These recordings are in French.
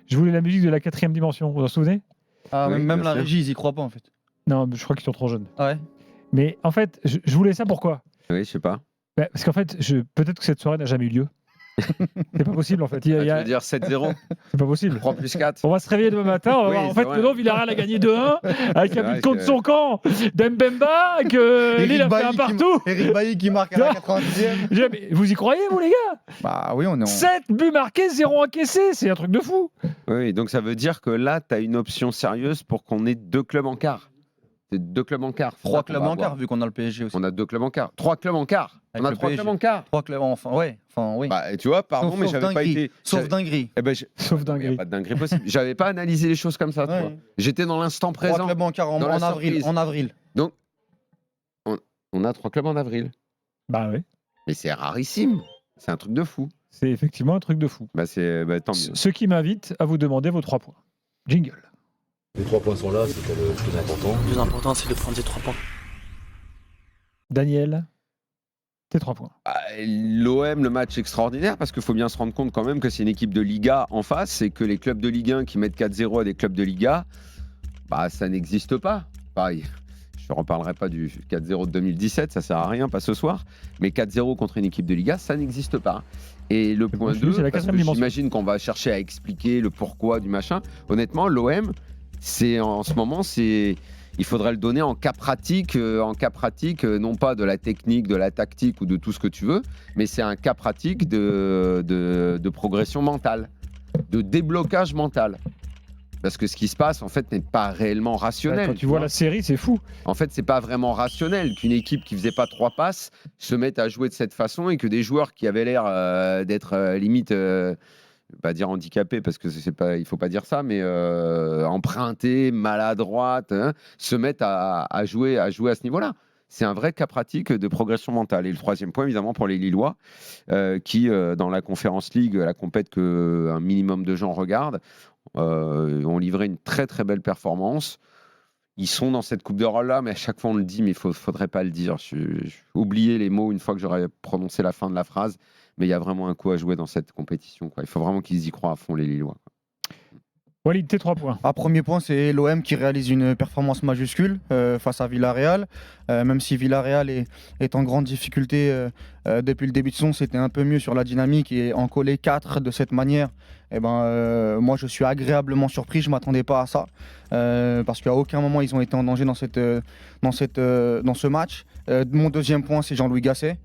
Je voulais la musique de la 4e dimension, vous vous en souvenez? Ah, Oui, même bien la sûr. régie, ils y croient pas en fait. Non, je crois qu'ils sont trop jeunes. Ah ouais. Mais en fait, je voulais ça pourquoi? Oui, je sais pas. Parce qu'en fait, peut-être que cette soirée n'a jamais eu lieu. C'est pas possible en fait. Tu veux dire 7-0 C'est pas possible. 3 plus 4 On va se réveiller demain matin, on va Oui, voir en c'est fait vrai. que non, Villarreal a gagné 2-1 avec un vrai but contre que- son camp d'Mbemba, que Lille a fait un partout. Eric Bailly qui marque à la 90e. Mais vous y croyez, vous, les gars? Bah oui, on est en. 7 buts marqués, 0 encaissé, c'est un truc de fou. Oui, donc ça veut dire que là, tu as une option sérieuse pour qu'on ait 2 clubs en quart. C'est 2 clubs en quart. c'est 3 ça qu'on clubs va en avoir. quart, vu qu'on a le PSG aussi. On a 2 clubs en quart. 3 clubs en quart. Avec On a le 3 PSG. clubs en quart. 3 clubs, enfin, ouais. Enfin, oui. Bah, tu vois, pardon, mais j'avais pas été. Sauf dinguerie. Eh ben, Sauf Il n'y dinguerie. a pas de dinguerie possible. J'avais pas analysé les choses comme ça, tu Ouais. vois. J'étais dans l'instant 3 présent. clubs en quart Dans la en avril. surprise. En avril. Donc, on a 3 clubs en avril. Bah oui, Mais c'est rarissime. C'est un truc de fou. c'est effectivement un truc de fou. Bah, tant mieux. Ce qui m'invite à vous demander vos 3 points. Jingle. Les 3 points sont là, c'était le plus important. Le plus important, c'est de prendre ces 3 points. Daniel, tes 3 points. L'OM, le match extraordinaire, parce qu'il faut bien se rendre compte quand même que c'est une équipe de Liga en face et que les clubs de Ligue 1 qui mettent 4-0 à des clubs de Liga, bah, ça n'existe pas. Pareil. Je ne reparlerai pas du 4-0 de 2017, ça sert à rien, pas ce soir. Mais 4-0 contre une équipe de Liga, ça n'existe pas. Et le point je dis, 2, c'est la parce 4e que dimension. j'imagine qu'on va chercher à expliquer le pourquoi du machin. Honnêtement, l'OM, en ce moment, il faudrait le donner en cas pratique, non pas de la technique, de la tactique ou de tout ce que tu veux, mais c'est un cas pratique de progression mentale, de déblocage mental. Parce que ce qui se passe, en fait, n'est pas réellement rationnel. Quand tu vois la série, c'est fou. En fait, c'est pas vraiment rationnel qu'une équipe qui faisait pas 3 passes se mette à jouer de cette façon et que des joueurs qui avaient l'air d'être limite, je vais pas dire handicapés parce que c'est pas, il faut pas dire ça, mais empruntés, maladroites, hein, se mettent à jouer à ce niveau-là. C'est un vrai cas pratique de progression mentale. Et le 3e point, évidemment, pour les Lillois, qui, dans la Conference League, la compète qu'un minimum de gens regardent, ont livré une très très belle performance. Ils sont dans cette Coupe d'Europe-là, mais à chaque fois on le dit, mais il ne faudrait pas le dire. J'ai oublié les mots une fois que j'aurais prononcé la fin de la phrase, mais il y a vraiment un coup à jouer dans cette compétition, quoi. Il faut vraiment qu'ils y croient à fond, les Lillois. Walid, tes 3 points. Premier point, c'est l'OM qui réalise une performance majuscule face à Villarreal. Même si Villarreal est en grande difficulté depuis le début de saison, c'était un peu mieux sur la dynamique et en coller 4 de cette manière. Moi, je suis agréablement surpris. Je ne m'attendais pas à ça parce qu'à aucun moment ils ont été en danger dans ce match. Mon 2e point, c'est Jean-Louis Gasset.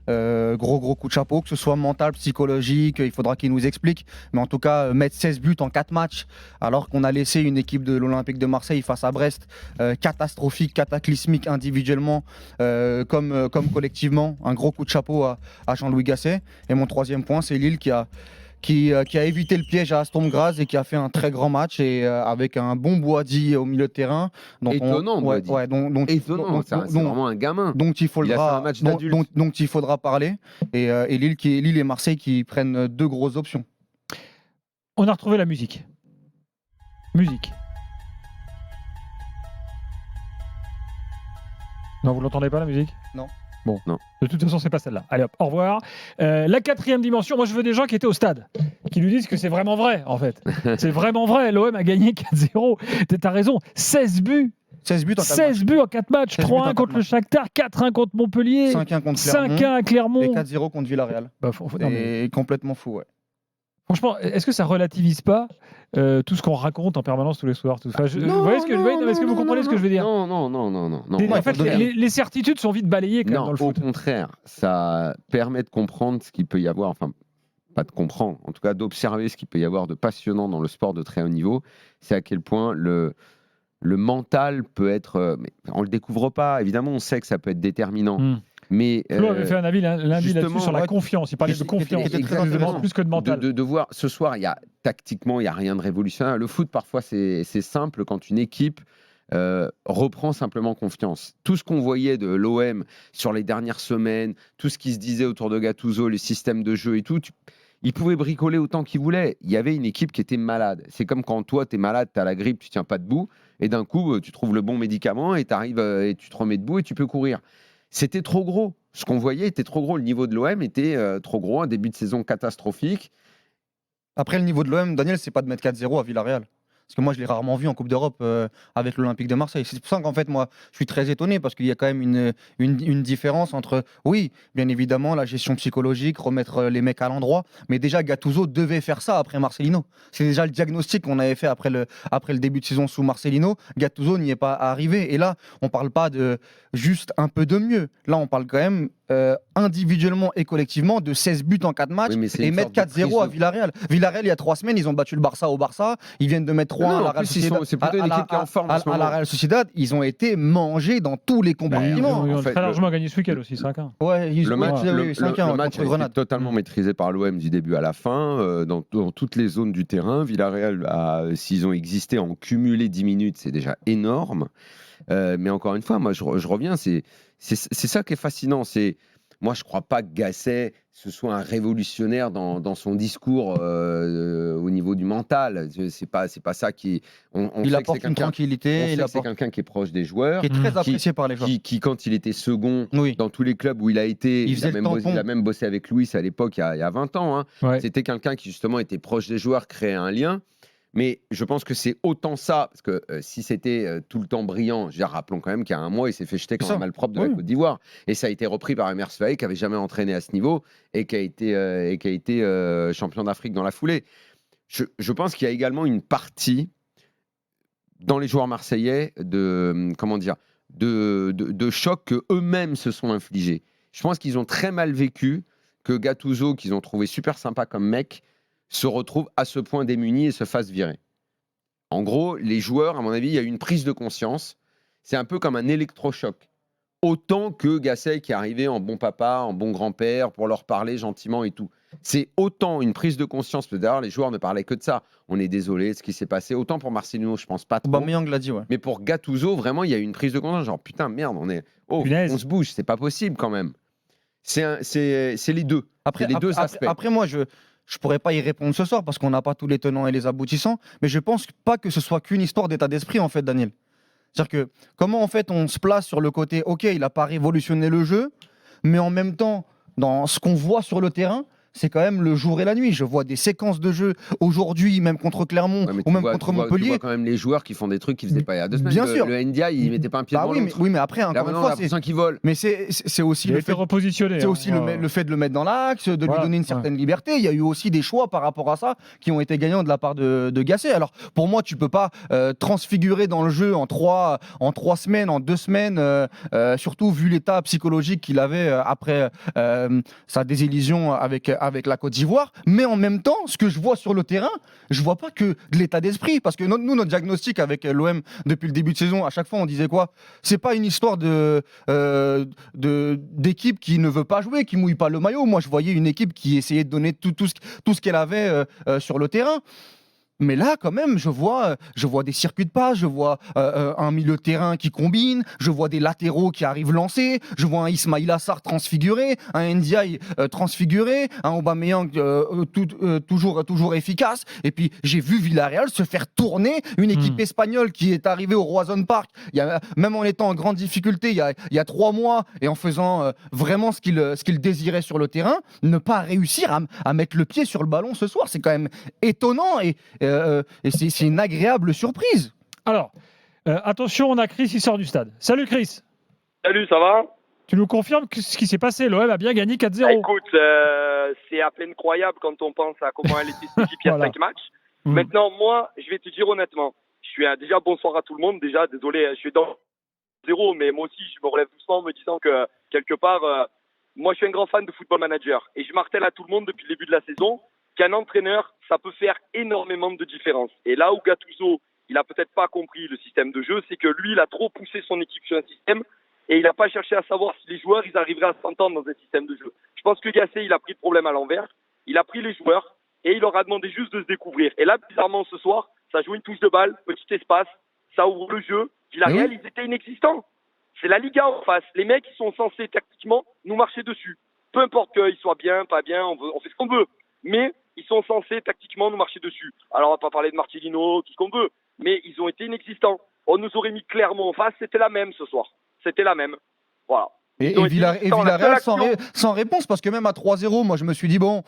Gros coup de chapeau, que ce soit mental, psychologique, il faudra qu'il nous explique. Mais en tout cas, mettre 16 buts en 4 matchs, alors qu'on a laissé une équipe de l'Olympique de Marseille face à Brest, catastrophique, cataclysmique individuellement, comme collectivement. Un gros coup de chapeau à Jean-Louis Gasset. Et mon 3e point, c'est Lille qui a évité le piège à Sturm Graz et qui a fait un très grand match et avec un bon Boadi au milieu de terrain. Étonnant, Boadi. Étonnant, c'est vraiment un gamin. Dont il faudra parler. Et Lille et Marseille qui prennent 2 grosses options. On a retrouvé la musique. Musique. Non, vous l'entendez pas la musique? Non. Bon, non. De toute façon, c'est pas celle-là. Allez hop, au revoir. La 4e dimension, moi je veux des gens qui étaient au stade, qui nous disent que c'est vraiment vrai, en fait. C'est vraiment vrai, l'OM a gagné 4-0. T'as raison, 16 buts. 16 buts en 4 matchs. 3-1 contre le Shakhtar, 4-1 contre Montpellier, 5-1 contre 5-1 à Clermont. Et 4-0 contre Villarreal. C'est complètement fou, ouais. Franchement, est-ce que ça relativise pas tout ce qu'on raconte en permanence tous les soirs vous voyez est-ce que vous comprenez ce que je veux dire? Non. En fait, les certitudes sont vite balayées quand même dans le foot. Au contraire, ça permet de comprendre ce qu'il peut y avoir, enfin, pas de comprendre, en tout cas d'observer ce qu'il peut y avoir de passionnant dans le sport de très haut niveau. C'est à quel point le mental peut être... mais on ne le découvre pas, évidemment, on sait que ça peut être déterminant. Mais Flo avait fait un avis lundi là-dessus sur la confiance. Il parlait de confiance, plus que de mental. De voir, ce soir, tactiquement, il n'y a rien de révolutionnaire. Le foot, parfois, c'est simple quand une équipe reprend simplement confiance. Tout ce qu'on voyait de l'OM sur les dernières semaines, tout ce qui se disait autour de Gattuso, les systèmes de jeu et tout, il pouvait bricoler autant qu'il voulait. Il y avait une équipe qui était malade. C'est comme quand toi, tu es malade, tu as la grippe, tu ne tiens pas debout, et d'un coup, tu trouves le bon médicament et tu arrives et tu te remets debout et tu peux courir. C'était trop gros. Ce qu'on voyait était trop gros. Le niveau de l'OM était trop gros. Un début de saison catastrophique. Après, le niveau de l'OM, Daniel, c'est pas de mettre 4-0 à Villarreal. Parce que moi, je l'ai rarement vu en Coupe d'Europe avec l'Olympique de Marseille. C'est pour ça qu'en fait, moi, je suis très étonné parce qu'il y a quand même une différence entre, oui, bien évidemment, la gestion psychologique, remettre les mecs à l'endroit. Mais déjà, Gattuso devait faire ça après Marcelino. C'est déjà le diagnostic qu'on avait fait après le début de saison sous Marcelino. Gattuso n'y est pas arrivé. Et là, on parle pas de juste un peu de mieux. Là, on parle quand même individuellement et collectivement de 16 buts en 4 matchs et mettre 4-0 à Villarreal. Villarreal, il y a 3 semaines, ils ont battu le Barça au Barça. Ils viennent de mettre 3 à la Real Sociedad. C'est plutôt une équipe qui est en forme en ce moment. À la Real Sociedad, ils ont été mangés dans tous les compartiments. Ils ont En fait, très largement gagné ce week-end aussi, 5-1. Ouais, Le match, le match contre Grenade. est totalement maîtrisé par l'OM du début à la fin, dans toutes les zones du terrain. Villarreal, s'ils ont existé en cumulé 10 minutes, c'est déjà énorme. Mais encore une fois, moi, je reviens, c'est ça qui est fascinant. Moi, je ne crois pas que Gasset ce soit un révolutionnaire dans son discours au niveau du mental. C'est pas ça qui. Il apporte une tranquillité. C'est quelqu'un qui est proche des joueurs, qui est très apprécié par les joueurs. Qui, quand il était second Oui. dans tous les clubs où il a été, Il a même bossé avec Louis à l'époque, il y a 20 ans. Hein. Ouais. C'était quelqu'un qui justement était proche des joueurs, créait un lien. Mais je pense que c'est autant ça, parce que si c'était tout le temps brillant, rappelons quand même qu'il y a un mois, il s'est fait jeter comme un malpropre de la Côte d'Ivoire. Et ça a été repris par Emer Faé, qui n'avait jamais entraîné à ce niveau et qui a été champion d'Afrique dans la foulée. Je pense qu'il y a également une partie dans les joueurs marseillais de choc qu'eux-mêmes se sont infligés. Je pense qu'ils ont très mal vécu que Gattuso, qu'ils ont trouvé super sympa comme mec, se retrouve à ce point démuni et se fasse virer. En gros, les joueurs, à mon avis, il y a eu une prise de conscience. C'est un peu comme un électrochoc. Autant que Gasset qui est arrivé en bon papa, en bon grand-père, pour leur parler gentiment et tout. C'est autant une prise de conscience, parce que d'ailleurs, les joueurs ne parlaient que de ça. On est désolé de ce qui s'est passé. Autant pour Marcelino, je pense pas trop. Aubameyang l'a dit, ouais. Mais pour Gattuso, vraiment, il y a eu une prise de conscience. Genre, putain, merde, on se bouge, c'est pas possible quand même. C'est les deux. Après, les deux aspects. Après, moi, je pourrais pas y répondre ce soir parce qu'on n'a pas tous les tenants et les aboutissants, mais je pense pas que ce soit qu'une histoire d'état d'esprit en fait, Daniel. C'est-à-dire que comment en fait on se place sur le côté, ok, il n'a pas révolutionné le jeu, mais en même temps, dans ce qu'on voit sur le terrain, c'est quand même le jour et la nuit. Je vois des séquences de jeu aujourd'hui, même contre Clermont ou même contre Montpellier. Tu vois quand même les joueurs qui font des trucs qu'ils faisaient pas il y a 2 semaines. Bien sûr. Le Ndiaye, il mettait pas un pied devant l'autre. Oui, mais après, encore une fois, c'est qui vole. Mais c'est aussi le fait repositionner. C'est aussi le fait de le mettre dans l'axe, de lui donner une certaine liberté. Il y a eu aussi des choix par rapport à ça qui ont été gagnants de la part de Gasset. Alors pour moi, tu peux pas transfigurer dans le jeu en 3 semaines, en 2 semaines, surtout vu l'état psychologique qu'il avait après sa désillusion avec la Côte d'Ivoire. Mais en même temps, ce que je vois sur le terrain, je vois pas que de l'état d'esprit. Parce que nous, notre diagnostic avec l'OM depuis le début de saison, à chaque fois, on disait quoi ? C'est pas une histoire d'équipe qui ne veut pas jouer, qui mouille pas le maillot. Moi, je voyais une équipe qui essayait de donner tout ce qu'elle avait sur le terrain. Mais là, quand même, je vois des circuits de passe, je vois un milieu de terrain qui combine, je vois des latéraux qui arrivent lancés, je vois un Ismaïla Sarr transfiguré, un Ndiaye transfiguré, un Aubameyang toujours efficace. Et puis, j'ai vu Villarreal se faire tourner une équipe espagnole qui est arrivée au Roazhon Park, même en étant en grande difficulté il y a 3 mois et en faisant vraiment ce qu'il désirait sur le terrain, ne pas réussir à mettre le pied sur le ballon ce soir. C'est quand même étonnant et c'est une agréable surprise. Alors, attention, on a Chris qui sort du stade. Salut Chris. Salut, ça va ? Tu nous confirmes ce qui s'est passé. L'OM a bien gagné 4-0. Ah, écoute, c'est à peine croyable quand on pense à comment elle était cette équipe il y a 5 matchs. Maintenant, moi, je vais te dire honnêtement, je suis déjà bonsoir à tout le monde. Déjà, désolé, je suis dans 0, mais moi aussi, je me relève doucement en me disant que quelque part, moi, je suis un grand fan de Football Manager. Et je martèle à tout le monde depuis le début de la saison qu'un entraîneur, ça peut faire énormément de différence. Et là où Gattuso, il a peut-être pas compris le système de jeu, c'est que lui, il a trop poussé son équipe sur un système et il n'a pas cherché à savoir si les joueurs, ils arriveraient à s'entendre dans un système de jeu. Je pense que Gasset, il a pris le problème à l'envers, il a pris les joueurs et il leur a demandé juste de se découvrir. Et là, bizarrement, ce soir, ça joue une touche de balle, petit espace, ça ouvre le jeu. Villarreal, ils étaient inexistants. C'est la Liga en face. Les mecs, ils sont censés tactiquement nous marcher dessus. Peu importe qu'ils soient bien, pas bien, on fait ce qu'on veut. Mais ils sont censés tactiquement nous marcher dessus. Alors on va pas parler de Marcelino, tout ce qu'on veut, mais ils ont été inexistants. On nous aurait mis clairement en face, c'était la même ce soir. C'était la même. Voilà. Et Villarreal sans réponse, parce que même à 3-0, moi je me suis dit bon,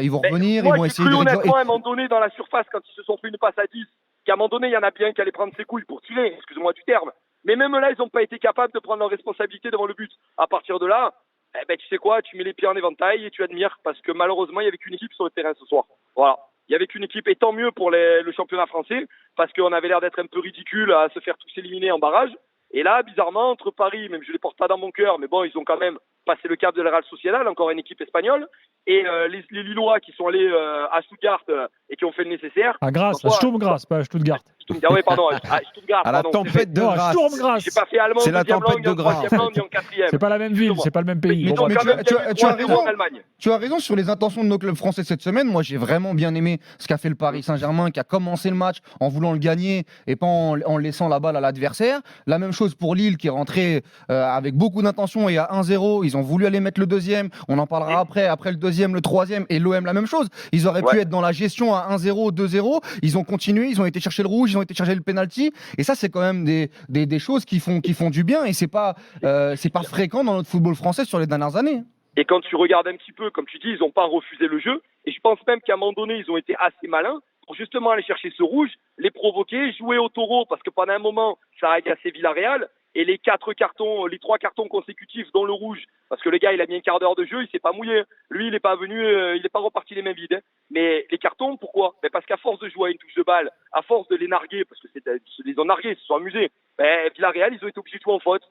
Ils vont revenir, moi, ils vont j'ai essayer cru de réduire. honnêtement à un moment donné dans la surface quand ils se sont fait une passe à 10, qu'à un moment donné, il y en a bien qui allaient prendre ses couilles pour tirer, excuse-moi du terme. Mais même là, ils n'ont pas été capables de prendre leur responsabilité devant le but. À partir de là, tu sais quoi, tu mets les pieds en éventail et tu admires parce que malheureusement, il n'y avait qu'une équipe sur le terrain ce soir. Voilà. Il y avait qu'une équipe et tant mieux pour le championnat français parce qu'on avait l'air d'être un peu ridicule à se faire tous éliminer en barrage. Et là, bizarrement, entre Paris, même je les porte pas dans mon cœur, mais bon, ils ont quand même passé le cap de la Real Sociedad, encore une équipe espagnole, et les Lillois qui sont allés à Stuttgart et qui ont fait le nécessaire. À Grasse, à Sturm Graz, pas à Stuttgart. Oui, pardon, à Stuttgart. À la pardon, tempête de Non, à Grasse. Sturm Graz. J'ai pas fait allemand C'est la deuxième tempête langue, de en Grasse, troisième en langue et en quatrième. C'est pas la même ville, c'est pas le même pays. Ils Mais ont tu- quand même tu as- gagné tu as 3-0 raison. en Allemagne. Tu as raison sur les intentions de nos clubs français cette semaine. Moi, j'ai vraiment bien aimé ce qu'a fait le Paris Saint-Germain, qui a commencé le match en voulant le gagner et pas en laissant la balle à l'adversaire. La même chose pour Lille, qui est rentré avec beaucoup d'intention et à 1-0. Ils ont voulu aller mettre le deuxième. On en parlera après le deuxième, le troisième. Et l'OM, la même chose. Ils auraient pu être dans la gestion à 1-0, 2-0. Ils ont continué, ils ont été chercher le rouge, ils ont été chercher le penalty. Et ça, c'est quand même des choses qui font du bien. Et c'est pas fréquent dans notre football français sur les dernières années. Et quand tu regardes un petit peu, comme tu dis, ils n'ont pas refusé le jeu. Et je pense même qu'à un moment donné, ils ont été assez malins pour justement aller chercher ce rouge, les provoquer, jouer au taureau, parce que pendant un moment, ça a agacé Villarreal. Et les 3 cartons consécutifs, dont le rouge, parce que le gars, il a mis un quart d'heure de jeu, il s'est pas mouillé. Lui, il n'est pas venu, il n'est pas reparti les mains vides. Hein. Mais les cartons, pourquoi? Parce qu'à force de jouer à une touche de balle, à force de les narguer, parce que ils les ont nargués, ils se sont amusés, Villarreal, ils ont été obligés de jouer en faute.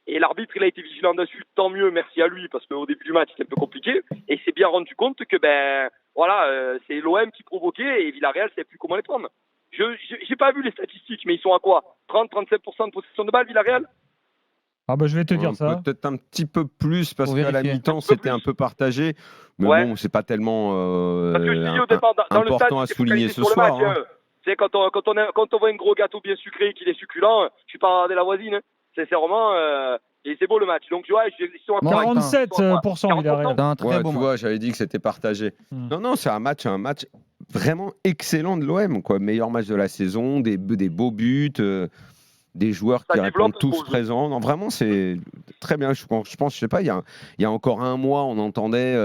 Et l'arbitre, il a été vigilant dessus, tant mieux, merci à lui, parce qu'au début du match, c'était un peu compliqué. Et il s'est bien rendu compte que, c'est l'OM qui provoquait et Villarreal ne savait plus comment les prendre. J'ai pas vu les statistiques, mais ils sont à quoi? 30-37% de possession de balle, Villarreal? Ah bah je vais te dire ça. Peut-être un petit peu plus, parce Faut qu'à la vérifier. mi-temps, c'était un peu partagé. Mais bon, c'est pas tellement Parce que je te dis au départ, dans le stade, important à c'est souligner focalisé ce sur le soir. match, hein. Tu sais, quand on voit un gros gâteau bien sucré et qu'il est succulent, je suis pas de la voisine. Hein. C'est vraiment... et c'est beau le match. Donc, tu vois, ils sont à 47% Villarreal. C'est un très Ouais, beau tu match. vois, j'avais dit que c'était partagé. Non, c'est un match vraiment excellent de l'OM, quoi. Meilleur match de la saison, des beaux buts, des joueurs Ça qui développe répondent tous le jeu. présents. Non, vraiment, c'est très bien. Je pense, je sais pas, il y a encore un mois, on entendait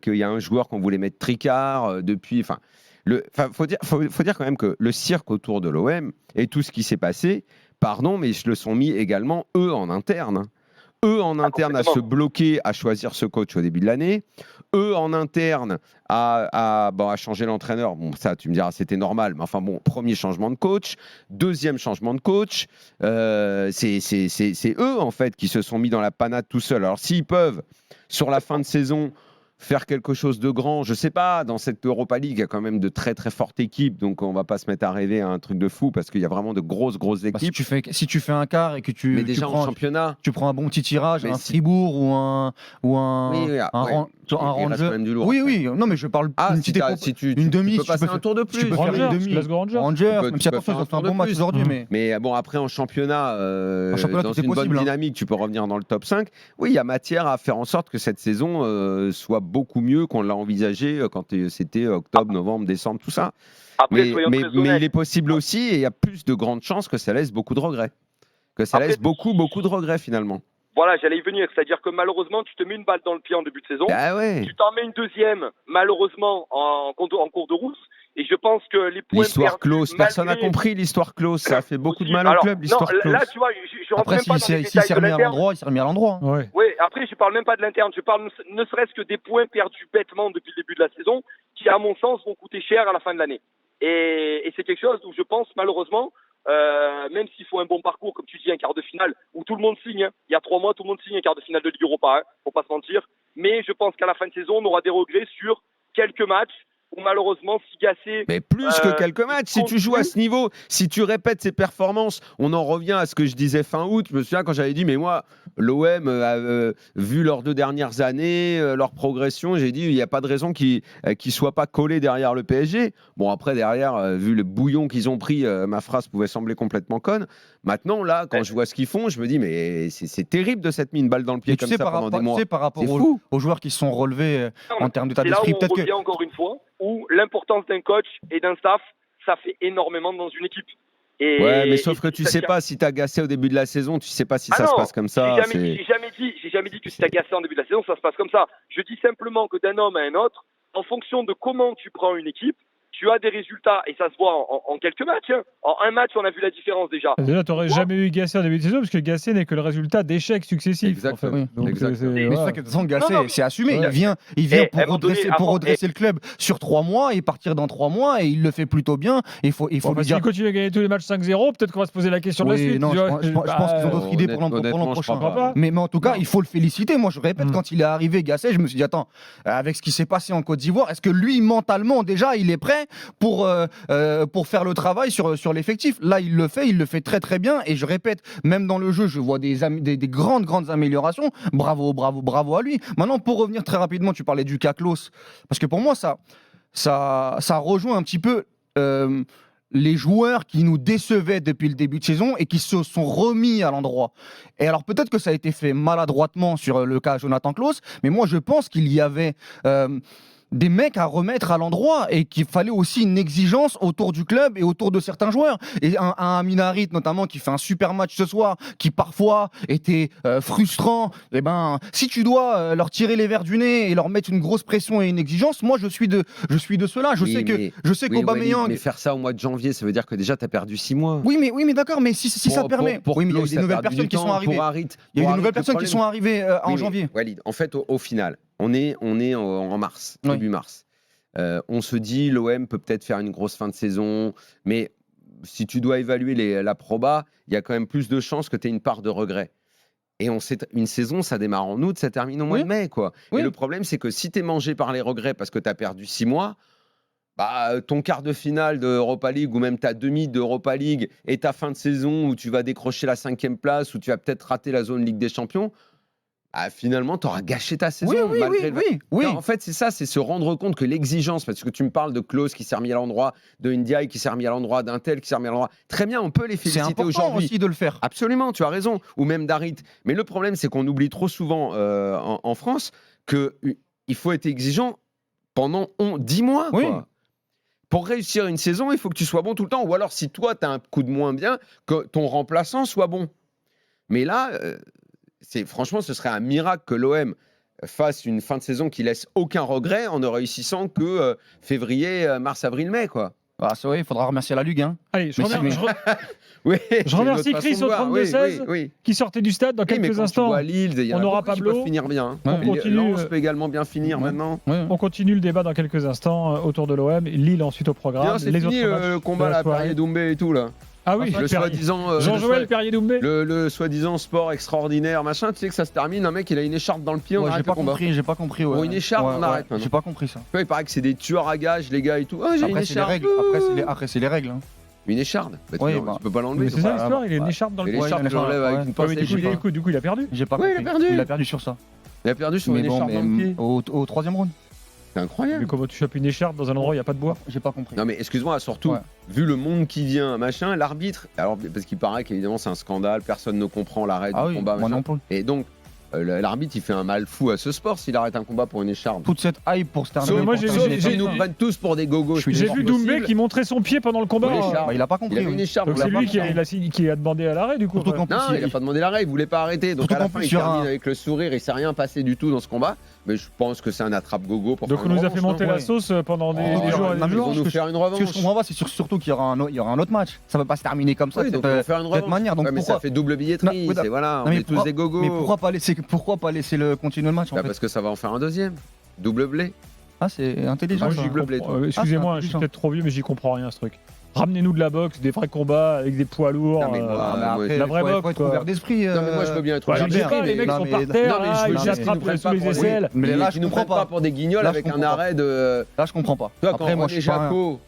qu'il y a un joueur qu'on voulait mettre tricard depuis. Faut dire quand même que le cirque autour de l'OM et tout ce qui s'est passé, pardon, mais ils se le sont mis également eux en interne. Hein. Eux en interne à se bloquer, à choisir ce coach au début de l'année. Eux en interne à changer l'entraîneur. Bon, ça, tu me diras, c'était normal. Mais enfin bon, premier changement de coach, deuxième changement de coach. C'est eux en fait qui se sont mis dans la panade tout seuls. Alors s'ils peuvent, sur la fin de saison, faire quelque chose de grand, je sais pas, dans cette Europa League, il y a quand même de très très fortes équipes, donc on va pas se mettre à rêver à un truc de fou parce qu'il y a vraiment de grosses équipes. Si tu fais un quart et que Mais déjà en championnat, tu prends un bon petit tirage, Mais un si- Fribourg ou un il reste quand même du lourd. Oui, non mais je parle d'une petite une demi, tu peux passer un tour de plus. tu peux faire une demi. Glasgow Rangers. Rangers, Tu même si peux attention, faire ils ont fait un un tour bon de match plus. aujourd'hui, mais Mais bon, après en championnat, championnat, dans tout est une bonne possible, hein. dynamique, tu peux revenir dans le top 5. Oui, il y a matière à faire en sorte que cette saison soit beaucoup mieux qu'on l'a envisagé quand c'était octobre, novembre, décembre, tout ça. Après, Mais soyons très honnêtes. il est possible aussi, et il y a plus de grandes chances que ça laisse beaucoup de regrets. Que ça Après, laisse beaucoup de regrets finalement. Voilà, j'allais y venir. C'est-à-dire que malheureusement, tu te mets une balle dans le pied en début de saison. Ah ouais. Tu t'en mets une deuxième, malheureusement, en cours de route. Et je pense que les points L'histoire perdus, close, personne n'a malgré- compris l'histoire close. Ça a fait beaucoup de mal au Alors, club, l'histoire non, close. là, tu vois, je rentre après même pas dans les s'il détails s'est de remis à l'interne. l'endroit, il s'est remis à l'endroit. hein. Ouais. Oui, après, je parle même pas de l'interne. Je parle ne serait-ce que des points perdus bêtement depuis le début de la saison, qui, à mon sens, vont coûter cher à la fin de l'année. Et c'est quelque chose où je pense, malheureusement, même s'il faut un bon parcours, comme tu dis, un quart de finale, où tout le monde signe. Hein. Il y a 3 mois, tout le monde signe un quart de finale de Ligue Europa, hein, faut pas se mentir. Mais je pense qu'à la fin de saison, on aura des regrets sur quelques matchs où malheureusement, si Gasset... Mais plus que quelques matchs, si tu joues à ce niveau, si tu répètes ces performances, on en revient à ce que je disais fin août. Je me souviens quand j'avais dit, mais moi, l'OM a vu leurs 2 dernières années, leur progression, j'ai dit, il n'y a pas de raison qu'ils ne soient pas collés derrière le PSG. Bon, après, derrière, vu le bouillon qu'ils ont pris, ma phrase pouvait sembler complètement conne. Maintenant, là, quand je vois ce qu'ils font, je me dis, mais c'est terrible de s'être mis une balle dans le pied Et comme ça pendant des mois. par rapport C'est fou. aux joueurs qui se sont relevés en termes d'état C'est là où d'esprit, on peut-être revient que encore une fois, où l'importance d'un coach et d'un staff, ça fait énormément dans une équipe. Et, Ouais, mais sauf que tu ça sais tient- pas si t'as agacé au début de la saison, tu sais pas si Ah ça non, se passe comme ça. J'ai jamais dit que si t'as gassé en début de la saison, ça se passe comme ça. Je dis simplement que d'un homme à un autre, en fonction de comment tu prends une équipe, tu as des résultats et ça se voit en quelques matchs. Hein. En un match, on a vu la différence déjà. Déjà, tu n'aurais jamais eu Gasset en début de saison parce que Gasset n'est que le résultat d'échecs successifs. Exactement. En fait. Donc, Exactement. Mais c'est ça que de toute façon, Gasset, Non, c'est assumé. Ouais. Il vient à un moment donné, pour redresser le club sur 3 mois et partir dans 3 mois et il le fait plutôt bien. Il faut Bon, lui bah, dire. s'il continue à gagner tous les matchs 5-0, peut-être qu'on va se poser la question de la Oui, suite. non, tu je vois. pense qu'ils ont d'autres idées pour l'an honnêtement, je prochain. crois pas. Mais en tout cas, Non. il faut le féliciter. Moi, je répète, quand il est arrivé, Gasset, je me suis dit, attends, avec ce qui s'est passé en Côte d'Ivoire, est-ce que lui, mentalement, déjà, il est prêt pour faire le travail sur l'effectif? Là, il le fait très très bien. Et je répète, même dans le jeu, je vois des grandes améliorations. Bravo à lui. Maintenant, pour revenir très rapidement, tu parlais du cas Klose, parce que pour moi, ça rejoint un petit peu les joueurs qui nous décevaient depuis le début de saison et qui se sont remis à l'endroit. Et alors peut-être que ça a été fait maladroitement sur le cas Jonathan Klose, mais moi je pense qu'il y avait des mecs à remettre à l'endroit et qu'il fallait aussi une exigence autour du club et autour de certains joueurs. Et un Amin Harit notamment qui fait un super match ce soir, qui parfois était frustrant. Et ben, si tu dois leur tirer les verres du nez et leur mettre une grosse pression et une exigence, moi je suis de ceux-là. Je sais qu'Aubameyang. Mais faire ça au mois de janvier, ça veut dire que déjà tu as perdu 6 mois. Oui, mais d'accord, mais si ça te permet. Oui, mais il y a eu des nouvelles personnes qui sont arrivées. Il y a eu des nouvelles personnes qui sont arrivées en janvier. Walid, en fait, au final, on est en mars, Oui. début mars. On se dit, l'OM peut peut-être faire une grosse fin de saison, mais si tu dois évaluer la proba, il y a quand même plus de chances que tu aies une part de regret. Et une saison, ça démarre en août, ça termine au mois de mai, quoi. Oui. Et le problème, c'est que si tu es mangé par les regrets parce que tu as perdu 6 mois, bah, ton quart de finale d'Europa League ou même ta demi d'Europa League et ta fin de saison où tu vas décrocher la 5e place, où tu vas peut-être rater la zone Ligue des Champions, finalement, tu auras gâché ta saison. Oui. En fait, c'est ça, c'est se rendre compte que l'exigence, parce que tu me parles de Klose qui s'est remis à l'endroit, de Ndiaye qui s'est remis à l'endroit, d'un tel qui s'est remis à l'endroit. Très bien, on peut les C'est féliciter important aujourd'hui. aussi de le faire. Absolument, tu as raison. Ou même Darit. Mais le problème, c'est qu'on oublie trop souvent en France qu'il faut être exigeant pendant 10 mois. Oui. Quoi. Pour réussir une saison, il faut que tu sois bon tout le temps. Ou alors, si toi, tu as un coup de moins bien, que ton remplaçant soit bon. Mais là... franchement, ce serait un miracle que l'OM fasse une fin de saison qui laisse aucun regret en ne réussissant que février, mars, avril, mai, quoi. Ah, c'est vrai, il faudra remercier la Ligue. Hein. Allez, je Oui, remercie Chris au 32-16 qui sortait du stade dans quelques instants. À Lille, il y en on a aura beaucoup qui Pablo. peuvent finir bien. On continue. Lens peut également bien finir maintenant. On continue le débat dans quelques instants autour de l'OM. Lille ensuite au programme. Bien, c'est fini le combat là, Perrier-Doumbé et tout là. Ah oui, le soi-disant Jean-Joël Perrier-Doumbé. Le soi-disant sport extraordinaire, machin, tu sais que ça se termine, un mec il a une écharpe dans le pied, on arrête le combat. J'ai pas compris. Pour une écharpe, on arrête maintenant. J'ai pas compris ça. Il paraît que c'est des tueurs à gages, les gars et tout. Ah, j'ai une écharpe. Après, c'est les règles. Hein. Une écharpe tu peux pas l'enlever. C'est ça l'histoire, il a une écharpe dans le pied. L'écharpe, tu l'enlèves avec une pince. Du coup, il a perdu. J'ai pas compris. Il a perdu sur ça. Il a perdu sur une écharpe dans le pied. Au 3e round. C'est incroyable. Mais comment tu chopes une écharpe dans un endroit où il n'y a pas de bois? J'ai pas compris. Non mais excuse-moi, surtout, vu le monde qui vient, machin, l'arbitre, alors parce qu'il paraît qu'évidemment c'est un scandale, personne ne comprend l'arrêt du combat. Moi non plus. Et donc, l'arbitre il fait un mal fou à ce sport s'il arrête un combat pour une écharpe. Toute cette hype pour se terminer. Moi, ils nous prennent tous pour des gogos. J'ai vu Doumbé qui montrait son pied pendant le combat. Il a pas compris. Il avait une écharpe. Donc c'est lui qui a demandé à l'arrêt du coup. Non, il a pas demandé l'arrêt, il voulait pas arrêter. Donc à la fin, il termine avec le sourire, il s'est rien passé du tout dans ce combat. Mais je pense que c'est un attrape-gogo pour donc on nous a fait monter la sauce pendant des jours et des jours. Ils vont nous faire une revanche. Ce que je comprends pas, c'est surtout qu'il y aura un autre match. Ça va pas se terminer comme ça de cette manière. Donc mais ça fait double billetterie. On est tous des gogos. Mais pourquoi pas laisser continuer le match en fait? Parce que ça va en faire un deuxième. Double blé. Ah, c'est intelligent. Excusez-moi, je suis peut-être trop vieux, mais j'y comprends rien ce truc. Ramenez-nous de la boxe, des vrais combats avec des poids lourds. La vraie boxe. Faut être ouvert d'esprit. Non, mais moi je veux bien être ouvert d'esprit. Les mecs sont par terre, ils s'attrapent sous les aisselles. Mais là, je ne comprends pas pour des guignols avec un arrêt de. Là, je comprends pas. Toi, quand René Jacot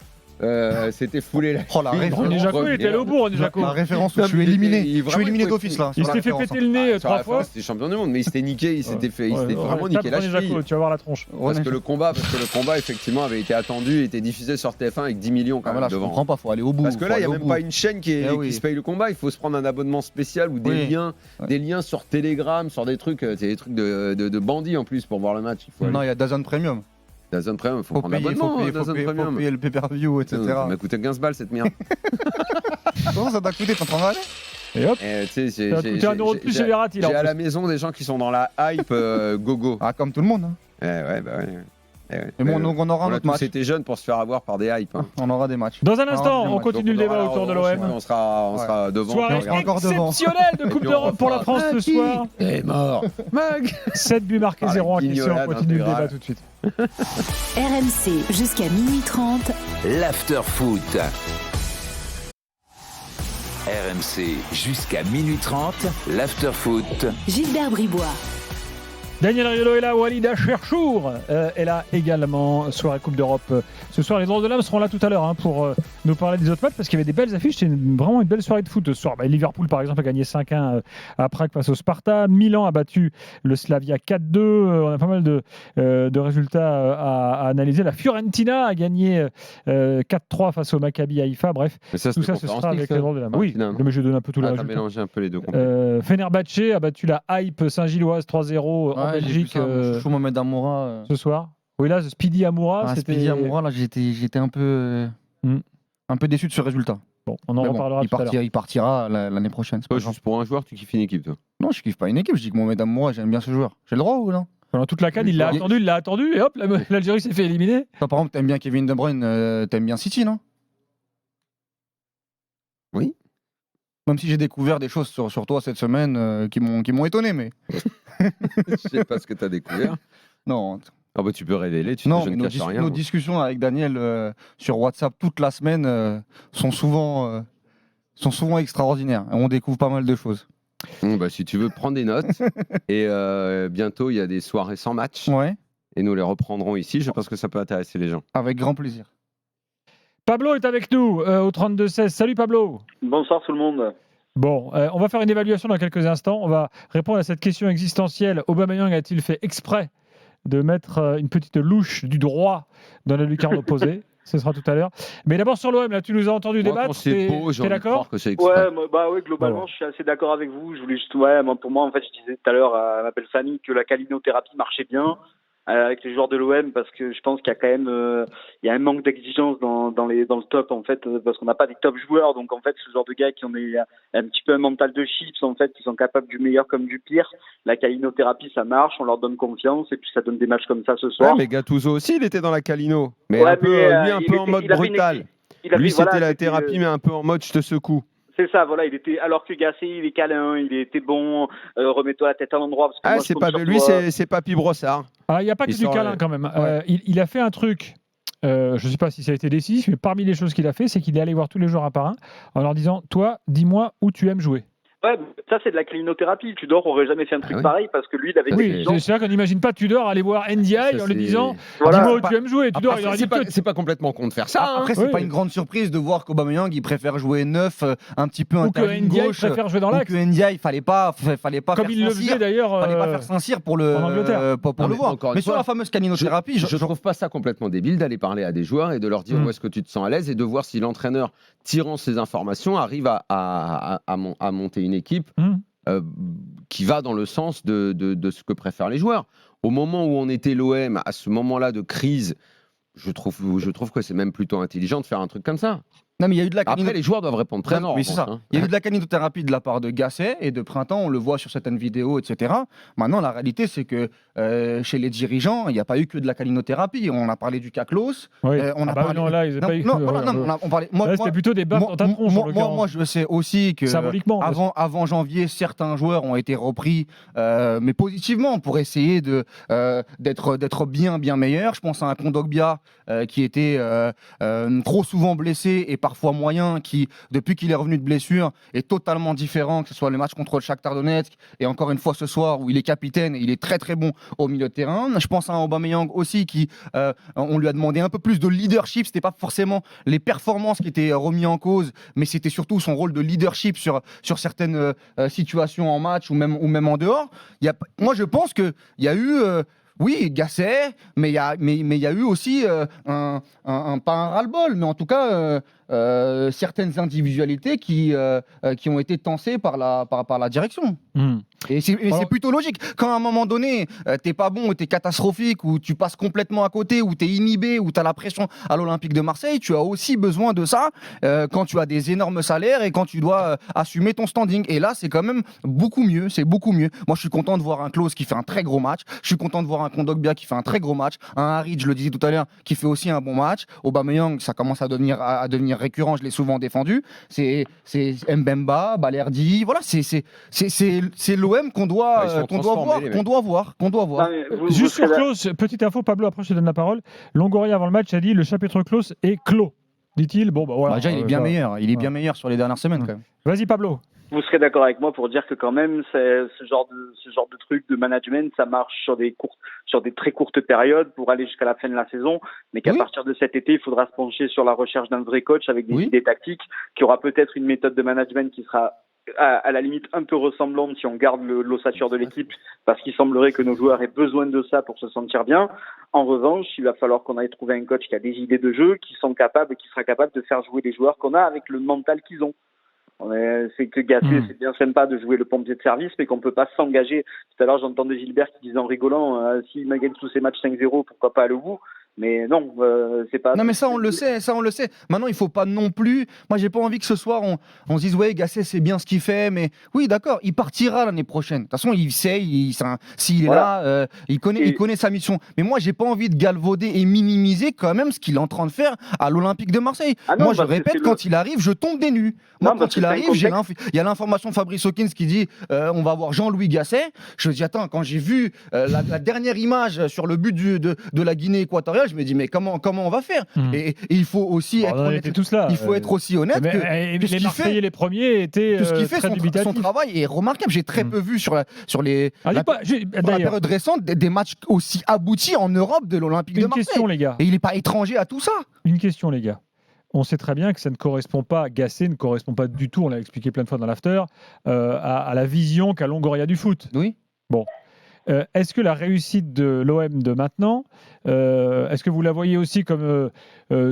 s'était foulé la. Oh la René Jacot, il était allé au bout, René Jacot. La référence, je suis éliminé. Je suis éliminé d'office là. Il s'était fait péter le nez 3 fois. C'était champion du monde, mais il s'était niqué, il s'était vraiment niqué la cheville. Tu vas voir la tronche. Parce que le combat, effectivement, avait été attendu, était diffusé sur TF1 avec 10 millions quand même devant. Je comprends pas, faut aller au bout. Parce que là, il n'y a même pas une chaîne qui se paye le combat, il faut se prendre un abonnement spécial ou des liens sur Telegram, sur des trucs, c'est des trucs de bandits en plus pour voir le match. Non, il y a DAZN Premium. DAZN Premium, il faut prendre l'abonnement. Faut payer le pay-per-view, etc. Ça m'a coûté 15 balles cette merde. Comment ça t'a coûté? T'en prends aller? Et hop, ça a coûté 1 euro de plus chez Verratti. J'ai à la maison des gens qui sont dans la hype gogo. Ah, comme tout le monde. Ouais. Mais bon, donc on aura On a notre tous match. été jeunes pour se faire avoir par des hypes. hein. On aura des matchs. Dans un On instant, aura des on matchs. continue le Donc, on débat aura autour de la revanche, l'OM. On sera devant. Soirée on sera encore devant. exceptionnelle de Coupe puis, on d'Europe pour la refera. France ce soir. est mort. Mag 7 buts marqués, Ah, 0 en la question. On guignolade continue le débat intégrale. tout de suite. RMC jusqu'à minuit 30. l'after foot. RMC jusqu'à minuit 30, l'after foot. Gilbert Bribois. Daniel Riolo est là, Walida Cherchour est là également. Soirée Coupe d'Europe. Ce soir, les Drôles de l'âme seront là tout à l'heure pour nous parler des autres matchs parce qu'il y avait des belles affiches. C'était vraiment une belle soirée de foot ce soir. Liverpool, par exemple, a gagné 5-1 à Prague face au Sparta. Milan a battu le Slavia 4-2. On a pas mal de résultats à analyser. La Fiorentina a gagné 4-3 face au Maccabi Haïfa. Bref, Mais ça, tout ça, ce sera avec les Drôles de l'âme. Oui, mais je donne un peu tous les Ah, t'as résultats. mélangé un peu les deux complets. Fenerbahçe a battu la Hype Saint-Gilloise 3-0 en Ouais, j'ai vu Belgique ça, mon chouchou Mohamed Amoura. ce soir. Oui, là, Speedy Amoura, c'était... Speedy Amoura, là, j'étais un peu déçu de ce résultat. Bon, on en Mais bon, reparlera tout à l'heure. il partira l'année prochaine. c'est pas Toi, grave. juste pour un joueur, tu kiffes une équipe, toi. Non, je kiffe pas une équipe. Je dis que Mohamed Amoura, j'aime bien ce joueur. J'ai le droit ou non? Pendant toute la CAN, il l'a attendu, et hop, l'Algérie s'est fait éliminer. Toi, par exemple, t'aimes bien Kevin De Bruyne, t'aimes bien City, non? Oui. Même si j'ai découvert des choses sur toi cette semaine qui m'ont étonné, mais Je sais pas ce que t'as découvert. non. Ah bah tu peux révéler, je Non, ne mais cache rien. nos discussions avec Daniel sur WhatsApp toute la semaine sont souvent extraordinaires. On découvre pas mal de choses. Bon, bah, si tu veux, prends des notes. Et bientôt, il y a des soirées sans match. Ouais, Et nous les reprendrons ici. Je pense que ça peut intéresser les gens. avec grand plaisir. Pablo est avec nous au 32-16. Salut Pablo. Bonsoir tout le monde. Bon, on va faire une évaluation dans quelques instants. On va répondre à cette question existentielle. Aubameyang a-t-il fait exprès de mettre une petite louche du droit dans la lucarne opposée? Ce sera tout à l'heure. Mais d'abord sur l'OM, là, tu nous as entendu Moi, débattre. quand c'est beau, j'ai T'es envie de croire d'accord? que c'est exprès. Ouais, globalement, je suis assez d'accord avec vous. Je voulais juste, pour moi, en fait, je disais tout à l'heure à ma belle famille que la calinothérapie marchait bien avec les joueurs de l'OM parce que je pense qu'il y a quand même, il y a un manque d'exigence dans le top en fait, parce qu'on n'a pas des top joueurs. Donc en fait, ce genre de gars qui ont un petit peu un mental de chips en fait, qui sont capables du meilleur comme du pire. La calinothérapie, ça marche, on leur donne confiance et puis ça donne des matchs comme ça ce soir. Ouais, mais Gattuso aussi, il était dans la Calino. Mais Ouais, un peu, mais, lui, un peu en mode brutal. Lui, c'était la thérapie, mais un peu en mode je te secoue. C'est ça, voilà, il était, alors que Gasset, il est câlin, il était bon, remets-toi la tête à l'endroit. Parce que moi, je C'est compte pas sur lui, toi. c'est Papy Brossard. Ah, il n'y a pas que Il du sort câlin les- quand même. Ouais. Il a fait un truc, je ne sais pas si ça a été décisif, mais parmi les choses qu'il a fait, c'est qu'il est allé voir tous les joueurs un par un en leur disant, toi, dis-moi où tu aimes jouer. Ouais, ça c'est de la calinothérapie. Tudor aurait jamais fait un truc oui. pareil parce que lui, il avait Oui, des exigences. c'est vrai qu'on n'imagine pas Tudor aller voir NDI Ça, en lui c'est- disant, Voilà. dis-moi où tu aimes jouer. Tudor, Après, il aurait dit C'est pas complètement con de faire ça. hein. Après, c'est Oui. pas une grande surprise de voir qu'Aubameyang il préfère jouer neuf, un petit peu ou que interligne NDI gauche, préfère jouer dans ou l'axe. que NDI il fallait pas Comme faire il le Saint-Cyr. faisait d'ailleurs. Fallait pas faire Saint-Cyr pour en Angleterre. pour Non, le mais voir. encore une Mais sur fois, la fameuse calinothérapie, Je trouve pas ça complètement débile d'aller parler à des joueurs et de leur dire où est-ce que tu te sens à l'aise et de voir si l'entraîneur, tirant ces informations, arrive à monter une équipe qui va dans le sens de ce que préfèrent les joueurs. Au moment où on était l'OM, à ce moment-là de crise, je trouve que c'est même plutôt intelligent de faire un truc comme ça. Non, mais il y a eu de la Après, les joueurs doivent répondre présent. Oui, c'est ça. Il y a eu de la calinothérapie de la part de Gasset et de Printemps, on le voit sur certaines vidéos, etc. Maintenant, la réalité, c'est que chez les dirigeants, il n'y a pas eu que de la calinothérapie. On a parlé du CACLOS. Oui. On a bah parlé... non, là, ils ont Non, pas eu. non, voilà, non, on parlait... Là, c'était plutôt des baffes dans ta tronche. en l'occurrence. moi, je sais aussi que Symboliquement. parce que- avant janvier, certains joueurs ont été repris, mais positivement, pour essayer d'être bien meilleurs. Je pense à un Kondogbia qui était trop souvent blessé et parfois moyen, qui, depuis qu'il est revenu de blessure, est totalement différent, que ce soit le match contre le Shakhtar Donetsk et encore une fois ce soir où il est capitaine et il est très très bon au milieu de terrain. Je pense à un Aubameyang aussi qui, on lui a demandé un peu plus de leadership. C'était pas forcément les performances qui étaient remises en cause, mais c'était surtout son rôle de leadership sur certaines situations en match ou même en dehors. Moi, je pense qu'il y a eu... oui, Gasset, mais il y a eu aussi pas un ras-le-bol, mais en tout cas certaines individualités qui ont été tensées par la direction. Et c'est plutôt logique. Quand à un moment donné, t'es pas bon, t'es catastrophique, ou tu passes complètement à côté, ou t'es inhibé, ou t'as la pression à l'Olympique de Marseille, tu as aussi besoin de ça quand tu as des énormes salaires et quand tu dois assumer ton standing. Et là, c'est quand même beaucoup mieux. C'est beaucoup mieux. Moi, je suis content de voir un Klose qui fait un très gros match. Je suis content de voir un Kondogbia qui fait un très gros match. Un Harit, je le disais tout à l'heure, qui fait aussi un bon match. Aubameyang, ça commence à devenir récurrent. Je l'ai souvent défendu. C'est Mbemba, Balerdi. Voilà, c'est l'OM qu'on doit voir. Juste sur Klose, petite info, Pablo, après je te donne la parole. Longoria avant le match a dit le chapitre Klose est clos, dit-il. Bon, bah voilà. Déjà, il est bien meilleur. Il est bien meilleur sur les dernières semaines quand même. Vas-y, Pablo. Vous serez d'accord avec moi pour dire que quand même, ce genre de truc de management, ça marche sur des très courtes périodes pour aller jusqu'à la fin de la saison, mais qu'à partir de cet été, il faudra se pencher sur la recherche d'un vrai coach avec des idées tactiques, qui aura peut-être une méthode de management qui sera à la limite un peu ressemblante si on garde l'ossature de l'équipe, parce qu'il semblerait que nos joueurs aient besoin de ça pour se sentir bien. En revanche, il va falloir qu'on aille trouver un coach qui a des idées de jeu, qui sera capable de faire jouer les joueurs qu'on a avec le mental qu'ils ont. C'est que Gasset, c'est bien sympa de jouer le pompier de service, mais qu'on peut pas s'engager. Tout à l'heure, j'entendais Gilbert qui disait en rigolant, s'il gagne tous ses matchs 5-0, pourquoi pas aller au bout? Mais non, c'est pas. Non, mais ça on le sait. Maintenant, il faut pas non plus. Moi, j'ai pas envie que ce soir on se dise ouais, Gasset c'est bien ce qu'il fait, mais oui, d'accord, il partira l'année prochaine. De toute façon, il sait, s'il est là, il connaît sa mission. Mais moi, j'ai pas envie de galvauder et minimiser quand même ce qu'il est en train de faire à l'Olympique de Marseille. Moi, je répète, quand il arrive, je tombe des nues. Moi, quand il arrive, il y a l'information de Fabrice Hawkins qui dit on va voir Jean-Louis Gasset. Je dis attends, quand j'ai vu la dernière image sur le but de la Guinée équatoriale, je me dis mais comment on va faire et il faut aussi être honnête. Il faut être aussi honnête que les Marseillais les premiers étaient son travail est remarquable. J'ai très peu vu sur la période récente des matchs aussi aboutis en Europe de l'Olympique de Marseille. Une question les gars. Et il n'est pas étranger à tout ça. Une question les gars. On sait très bien que ça ne correspond pas, Gasset ne correspond pas du tout, on l'a expliqué plein de fois dans l'after, à la vision qu'a Longoria du foot. Oui. Bon. Est-ce que la réussite de l'OM de maintenant, est-ce que vous la voyez aussi comme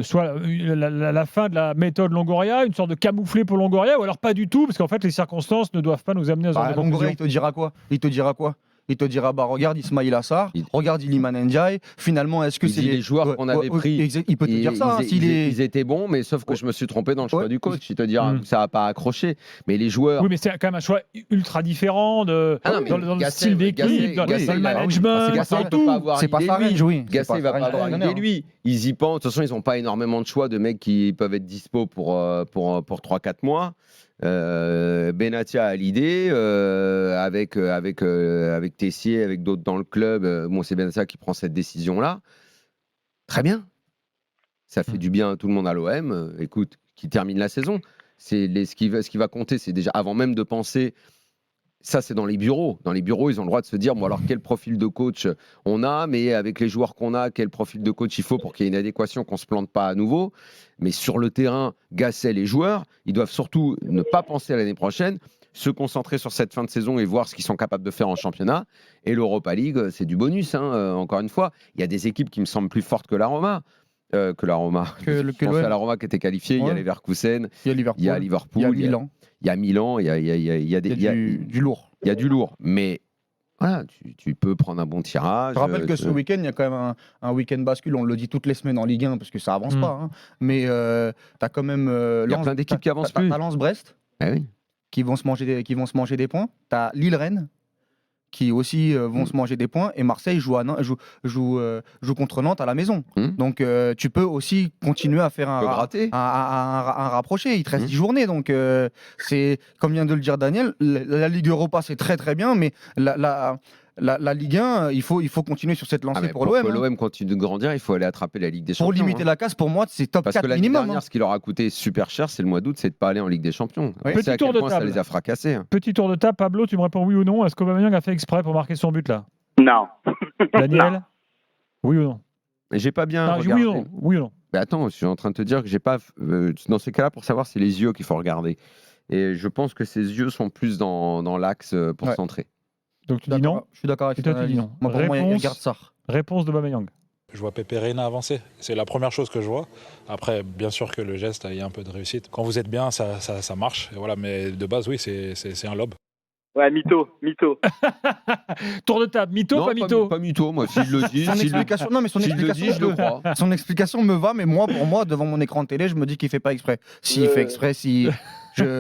soit la fin de la méthode Longoria, une sorte de camouflet pour Longoria, ou alors pas du tout, parce qu'en fait les circonstances ne doivent pas nous amener à ce genre de conclusion. Longoria, il te dira quoi il te dira regarde Ismail Assar, regarde Iliman Ndiaye. Finalement, est-ce que c'est les joueurs qu'on avait pris? Il peut te dire ça. Ils étaient bons, mais sauf que je me suis trompé dans le choix du coach. Il te dira ça n'a pas accroché. Mais les joueurs. Oui, mais c'est quand même un choix ultra différent dans le style d'équipe, dans le management. Gasset ne peut pas avoir c'est pas Faridj, oui. Gasset va pas avoir l'idée lui. Ils y pensent. De toute façon, ils n'ont pas énormément de choix de mecs qui peuvent être dispo pour 3-4 mois. Benatia a l'idée avec Tessier, avec d'autres dans le club. C'est Benatia qui prend cette décision-là. Très bien. Ça fait du bien à tout le monde à l'OM. Écoute, qui termine la saison. Ce qui va compter, c'est déjà avant même de penser. Ça, c'est dans les bureaux. Dans les bureaux, ils ont le droit de se dire bon, alors quel profil de coach on a, mais avec les joueurs qu'on a, quel profil de coach il faut pour qu'il y ait une adéquation, qu'on ne se plante pas à nouveau. Mais sur le terrain, Gasset, les joueurs, ils doivent surtout ne pas penser à l'année prochaine, se concentrer sur cette fin de saison et voir ce qu'ils sont capables de faire en championnat. Et l'Europa League, c'est du bonus. Encore une fois, il y a des équipes qui me semblent plus fortes que la Roma. Je pense à la Roma qui était qualifiée. Il y a Leverkusen, il y a Liverpool, il y a Milan. Il y a Milan, il y a du lourd. Il y a du lourd, mais voilà, tu peux prendre un bon tirage. Je rappelle que ce week-end, il y a quand même un week-end bascule. On le dit toutes les semaines en Ligue 1 parce que ça avance pas. Mais tu as quand même. Il y a plein d'équipes qui avancent plus. Tu as Lens-Brest qui vont se manger des points. Tu as Lille-Rennes qui aussi vont se manger des points, et Marseille joue contre Nantes à la maison. Donc tu peux aussi continuer à faire un rapproché. Il te reste 10 journées, donc c'est comme vient de le dire Daniel, la Ligue Europa c'est très très bien, mais la Ligue 1, il faut continuer sur cette lancée pour l'OM. Pour que l'OM continue de grandir, il faut aller attraper la Ligue des Champions. Pour limiter la casse, pour moi, c'est top 4 minimum. Parce que l'année dernière, ce qui leur a coûté super cher, c'est le mois d'août, c'est de ne pas aller en Ligue des Champions. Petit à tour quel de point table. Ça les a fracassés. Petit tour de table, Pablo, tu me réponds oui ou non? Est-ce qu'Aubameyang a fait exprès pour marquer son but là? Non. Daniel? Non. Oui ou non? Mais j'ai pas bien regardé. Oui ou non? Mais attends, je suis en train de te dire que j'ai pas. Dans ces cas-là, pour savoir, c'est les yeux qu'il faut regarder. Et je pense que ses yeux sont plus dans l'axe pour centrer. Donc tu dis non? Je suis d'accord avec toi. Tu dis non. Moi, pour moi, il regarde ça. Réponse d'Aubameyang. Je vois Pepe Reina avancer. C'est la première chose que je vois. Après, bien sûr que le geste, il y a un peu de réussite. Quand vous êtes bien, ça marche. Et voilà, mais de base, oui, c'est un lob. Ouais, mytho. Tour de table, mytho, Non, pas mytho? Pas mytho, moi, s'il le dit. Son explication, non, mais son s'il le dit, je le crois. Son explication me va, mais pour moi, devant mon écran de télé, je me dis qu'il fait pas exprès. S'il fait exprès,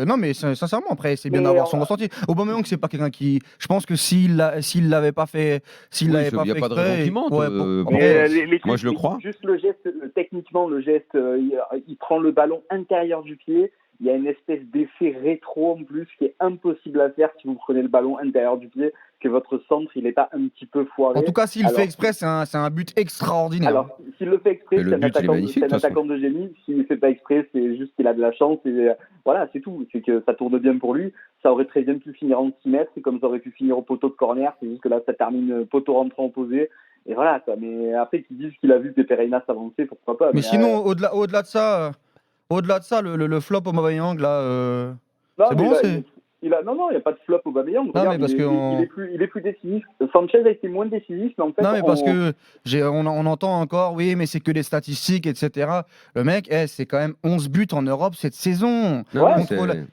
non, mais sincèrement, après, c'est bien d'avoir son ressenti. Aubameyang, c'est pas quelqu'un qui. Je pense que s'il l'avait pas fait, Il n'y a pas de raison qui mente. Moi, je le crois. Juste le geste, techniquement, le geste, il prend le ballon intérieur du pied. Il y a une espèce d'effet rétro en plus qui est impossible à faire si vous prenez le ballon intérieur du pied, que votre centre il n'est pas un petit peu foiré. En tout cas, s'il fait exprès, c'est un but extraordinaire. Alors, s'il le fait exprès, c'est un attaquant de génie. S'il ne fait pas exprès, c'est juste qu'il a de la chance. Et voilà, c'est tout. C'est que ça tourne bien pour lui. Ça aurait très bien pu finir en 6 mètres, comme ça aurait pu finir au poteau de corner. C'est juste que là, ça termine poteau rentrant opposé. Et voilà, quoi. Mais après, qu'ils disent qu'il a vu Pepe Reina s'avancer, pourquoi pas. Mais sinon, au-delà de ça. Au-delà de ça, le flop Aubameyang, là, c'est bon, il n'y a pas de flop Aubameyang. Non, mais parce il est plus décisif. Sanchez a été moins décisif, mais en fait. Non, mais parce que on entend encore, oui, mais c'est que des statistiques, etc. Le mec, c'est quand même 11 buts en Europe cette saison.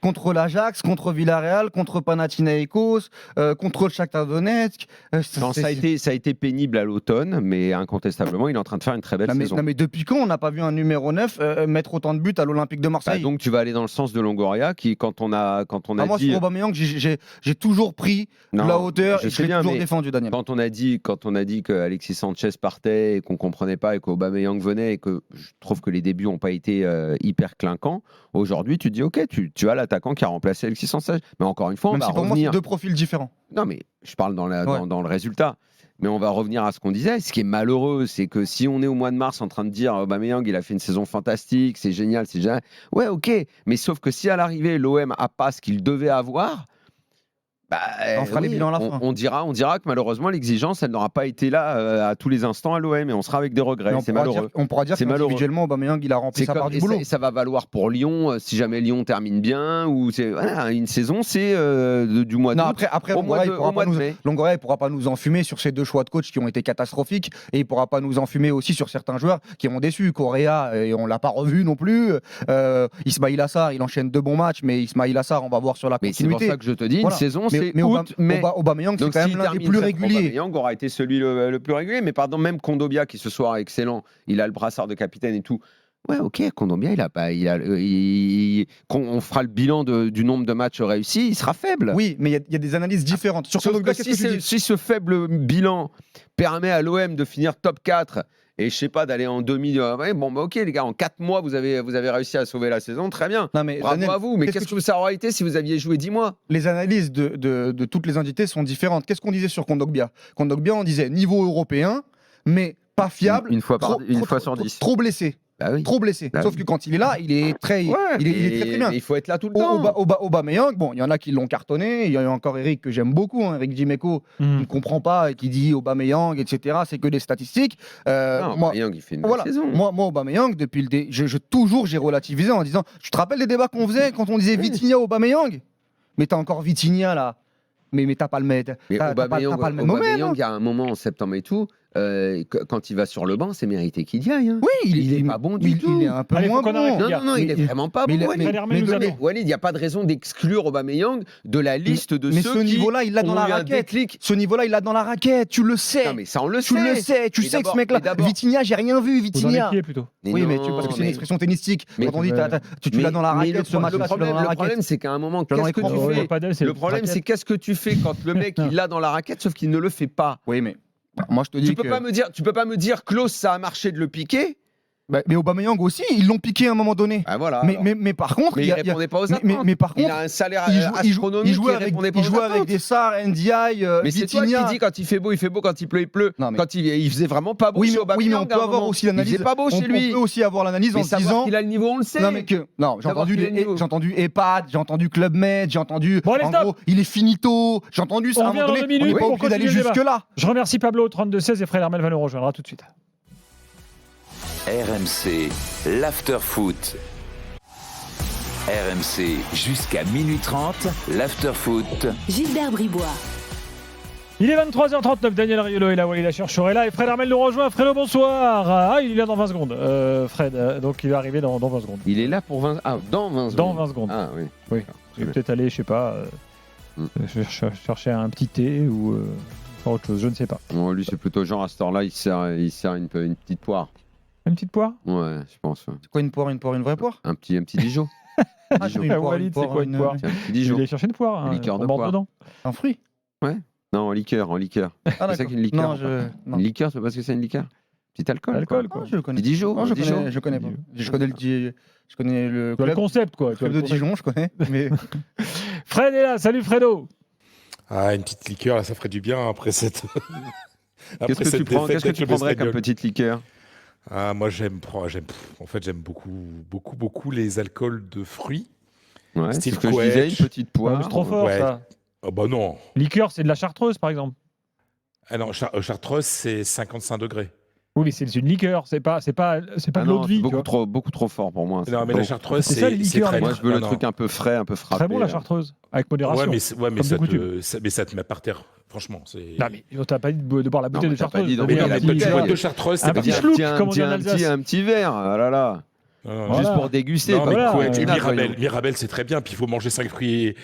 Contre l'Ajax, contre Villarreal, contre Panathinaikos, contre le Shakhtar Donetsk. Ça a été pénible à l'automne, mais incontestablement, il est en train de faire une très belle saison. Non, mais depuis quand on n'a pas vu un numéro 9 mettre autant de buts à l'Olympique de Marseille? Donc tu vas aller dans le sens de Longoria, qui, quand on a moi, dit. Sur Aubameyang, j'ai toujours pris la hauteur et je l'ai toujours défendu, Daniel. Quand on a dit qu'Alexis Sanchez partait et qu'on comprenait pas et qu'Aubameyang venait et que je trouve que les débuts n'ont pas été hyper clinquants, aujourd'hui tu te dis ok, tu as l'attaquant qui a remplacé Alexis Sanchez. Mais encore une fois, on va revenir. Pour moi, c'est deux profils différents. Non, mais je parle dans le résultat. Mais on va revenir à ce qu'on disait. Ce qui est malheureux, c'est que si on est au mois de mars en train de dire Aubameyang, il a fait une saison fantastique, c'est génial, c'est génial. Ouais, ok. Mais sauf que si à l'arrivée, l'OM n'a pas ce qu'il devait avoir, on fera les bilans à la fin. On dira que malheureusement, l'exigence, elle n'aura pas été là à tous les instants à l'OM et on sera avec des regrets. C'est malheureux. On pourra dire qu'individuellement, Aubameyang, il a rempli sa part du boulot. Ça va valoir pour Lyon, si jamais Lyon termine bien. Ou une saison, c'est du mois d'août. Après Longoria, il ne pourra pas nous enfumer sur ces deux choix de coach qui ont été catastrophiques et il ne pourra pas nous enfumer aussi sur certains joueurs qui ont déçu. Correa, et on ne l'a pas revu non plus. Ismaïl Assar, il enchaîne 2 bons matchs, mais Ismaïl Assar, on va voir sur la continuité. C'est pour ça que je te dis, une saison, mais Aubameyang, c'est quand même l'un des plus réguliers. Aubameyang aura été celui le plus régulier, mais pardon, même Kondogbia qui ce soir est excellent, il a le brassard de capitaine et tout. Ouais, ok, Kondogbia, on fera le bilan du nombre de matchs réussis, il sera faible. Oui, mais il y a des analyses différentes. Sur Kondogbia, si ce faible bilan permet à l'OM de finir top 4 et je sais pas d'aller en demi, ok les gars, en 4 mois vous avez réussi à sauver la saison, très bien. Bravo Daniel, à vous, mais qu'est-ce que ça aurait été si vous aviez joué 10 mois? Les analyses de toutes les entités sont différentes. Qu'est-ce qu'on disait sur Kondogbia? Kondogbia, on disait niveau européen, mais pas fiable. Une fois sur 10. Trop blessé. Trop blessé. Sauf que quand il est là, il est très bien. Il faut être là tout le temps. Aubameyang, il y en a qui l'ont cartonné. Il y a encore Eric que j'aime beaucoup, Eric Dimeco, qui ne comprend pas et qui dit Aubameyang, etc. C'est que des statistiques. Aubameyang, il fait une bonne saison. Moi, Aubameyang, depuis j'ai relativisé en disant, tu te rappelles des débats qu'on faisait quand on disait Vitinha, Aubameyang? Mais t'as encore Vitinha là. Mais t'as pas le même. Aubameyang, il y a un moment en septembre et tout. Quand il va sur le banc, c'est mérité qu'il y aille. Oui, il est pas bon du tout. Il est un peu moins bon. Non, il est vraiment pas bon. Walid, il n'y a pas de raison d'exclure Aubameyang de la liste de ceux qui. Mais ce niveau-là, il l'a dans la raquette. Ce niveau-là, il l'a dans la raquette. Tu le sais. Non, mais ça, on le sait. Tu le sais. Tu sais que ce mec-là, Vitinha, j'ai rien vu. Vitinha. Oui, mais parce que c'est une expression tennistique. Quand on dit, tu l'as dans la raquette, ce match-là, tu l'as dans la raquette. Le problème, c'est qu'à un moment, qu'est-ce que tu fais? Le problème, c'est qu'est-ce que tu fais quand le mec, il l'a dans la raquette, sauf qu'il ne le fait pas. Oui, mais. Moi, je te dis tu peux pas me dire Klose, ça a marché de le piquer. Mais Aubameyang aussi, ils l'ont piqué à un moment donné. Voilà, mais par contre, il répondait pas aux attentes. Mais par contre, il a un salaire astronomique. Il jouait avec des Sarr, Ndiaye, mais c'est toi qui dis quand il fait beau, il fait beau, quand il pleut, il pleut. Quand il faisait vraiment pas beau chez Aubameyang. Oui, mais on peut avoir aussi l'analyse. Il faisait pas beau chez lui. On peut aussi avoir l'analyse en se disant qu'il a le niveau, on le sait. Non, j'ai entendu EHPAD, j'ai entendu Club Med, j'ai entendu en gros, il est finito, j'ai entendu ça à un moment donné. On n'est pas obligé d'aller jusque là. Je remercie Pablo 32-16 et Fred Hermel va nous rejoindre. À tout de suite. RMC, l'after-foot. RMC, jusqu'à minuit 30, l'after-foot. Gilbert Bribois. Il est 23h39, Daniel Riolo est là, Walid Cherchour est là et Fred Hermel nous rejoint. Fredo, bonsoir. Ah, il est là dans 20 secondes, Fred, donc il va arriver dans 20 secondes. Il est là pour 20... Ah, dans 20 secondes. Dans 20 secondes. Ah oui. Oui. Je vais peut-être aller, je sais pas, chercher un petit thé ou faire autre chose, je ne sais pas. Bon, lui, c'est plutôt genre à cette heure-là, il sert une petite poire. Une petite poire? Ouais, je pense. Ouais. C'est quoi une poire, une vraie poire? Un petit Dijon. Ah, j'ai une Walid, c'est quoi une poire? Un petit Il Dijon. est chercher une poire, Liqueur de on borde poire. dedans. Un fruit? Ouais. Non, en liqueur. Ah, C'est ça d'accord. qu'une liqueur. Non, Une liqueur, c'est parce que c'est une liqueur. Petit alcool. Alcool, quoi. quoi. je le connais. Petit Dijon. Non, je Dijon. connais pas. Je connais le Tu vois le club, concept, quoi. club de Dijon, je connais. Mais Fred est là, salut Fredo. Ah, une petite liqueur, là, ça ferait du bien après cette. Qu'est-ce que tu prends Qu'est-ce que tu prendrais comme petite liqueur? Ah, moi, j'aime beaucoup les alcools de fruits. Ouais, c'est Style ce que je disais, une petite Ouais, poire. mais c'est trop fort, Ouais. ça. Oh, bah non. Liqueur, c'est de la chartreuse, par exemple. Ah non, Chartreuse, c'est 55 degrés. Oui, mais c'est une liqueur, c'est pas Ah de l'eau non, de vie. c'est tu vois. beaucoup trop fort pour moi. Non, mais la Chartreuse, C'est ça, les liqueurs, très les Moi, bien. je veux le Non, truc un peu frais, un peu frappé. Très bon la chartreuse, avec modération. Ouais, mais comme ça, de coutume. ça te met par terre, franchement. C'est... Non, mais on t'a pas dit de boire la bouteille mais de t'as pas chartreuse. dit d'en T'as boire dit la un bouteille. petit- boîte de Chartreuse, c'est un pas petit bien. schluck, comme on dit en Alsace. Un petit verre, ah là là. Voilà. Juste pour déguster. Non, mais voilà, quoi, ouais. du Mirabelle. Mirabelle, c'est très bien. Puis il faut manger 5 fruits et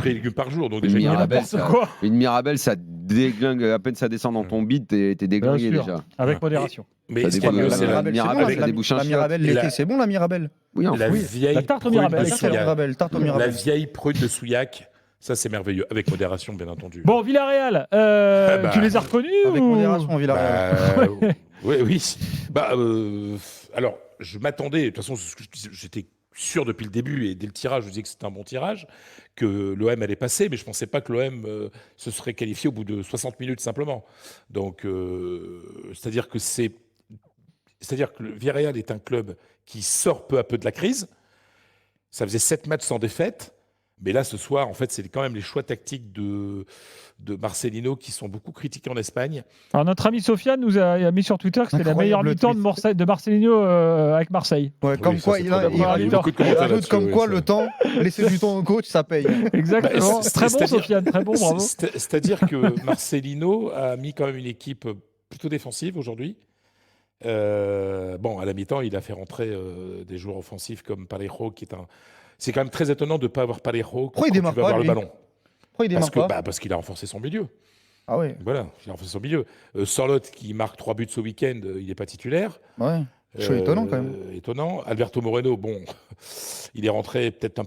légumes par jour. Donc déjà, Mirabelle, N'importe ça- quoi, Une Mirabelle, ça déglingue. À peine ça descend dans ton bide, t'es déglingué Bien sûr. déjà. avec modération. Mais Ça ce qui est dépend mieux, de c'est la la, Mirabelle, c'est ça bon, débouche un la chiotte. Mirabelle Et l'été, la- c'est bon la Mirabelle. Oui, en la fruits. vieille La tarte au prune Mirabelle, de la Tarte au Souillac. Mirabelle, tarte au La Mirabelle. vieille prune de Souillac, ça c'est merveilleux, avec modération bien entendu. Bon, Villarreal, bah, tu les as reconnus Avec ou... modération, Villarreal. Oui. Alors, je m'attendais, de toute façon, j'étais sûr depuis le début, et dès le tirage, je disais que c'était un bon tirage, que l'OM allait passer, mais je ne pensais pas que l'OM se serait qualifié au bout de 60 minutes simplement. Donc, c'est-à-dire que le Villarreal est un club qui sort peu à peu de la crise. Ça faisait 7 matchs sans défaite. Mais là, ce soir, en fait, c'est quand même les choix tactiques de Marcelino qui sont beaucoup critiqués en Espagne. Alors, notre ami Sofiane nous a mis sur Twitter que c'était la meilleure Incroyable mi-temps de Marcelino avec Marseille. Ouais, comme Oui, quoi, ça, c'est il très a- bien. il il y a beaucoup de commentaires ajoute là-dessus, comme oui, quoi ça. le temps, laisser du temps au coach, ça paye. Exactement. Bah, Très bon, c'est-à-dire- Sofiane, très bon, bravo. C'est-à-dire que Marcelino a mis quand même une équipe plutôt défensive aujourd'hui. À la mi-temps, il a fait rentrer des joueurs offensifs comme Parejo, qui est un. C'est quand même très étonnant de ne pas avoir Parejo quand Pourquoi il tu démarre vas pas, avoir le lui ballon. Pourquoi il démarre pas Parce qu'il a renforcé son milieu. Ah ouais, Voilà, il a renforcé son milieu. Sorlotte, qui marque 3 buts ce week-end, il n'est pas titulaire. ouais. C'est étonnant quand même. Étonnant. Alberto Moreno, bon, il est rentré peut-être un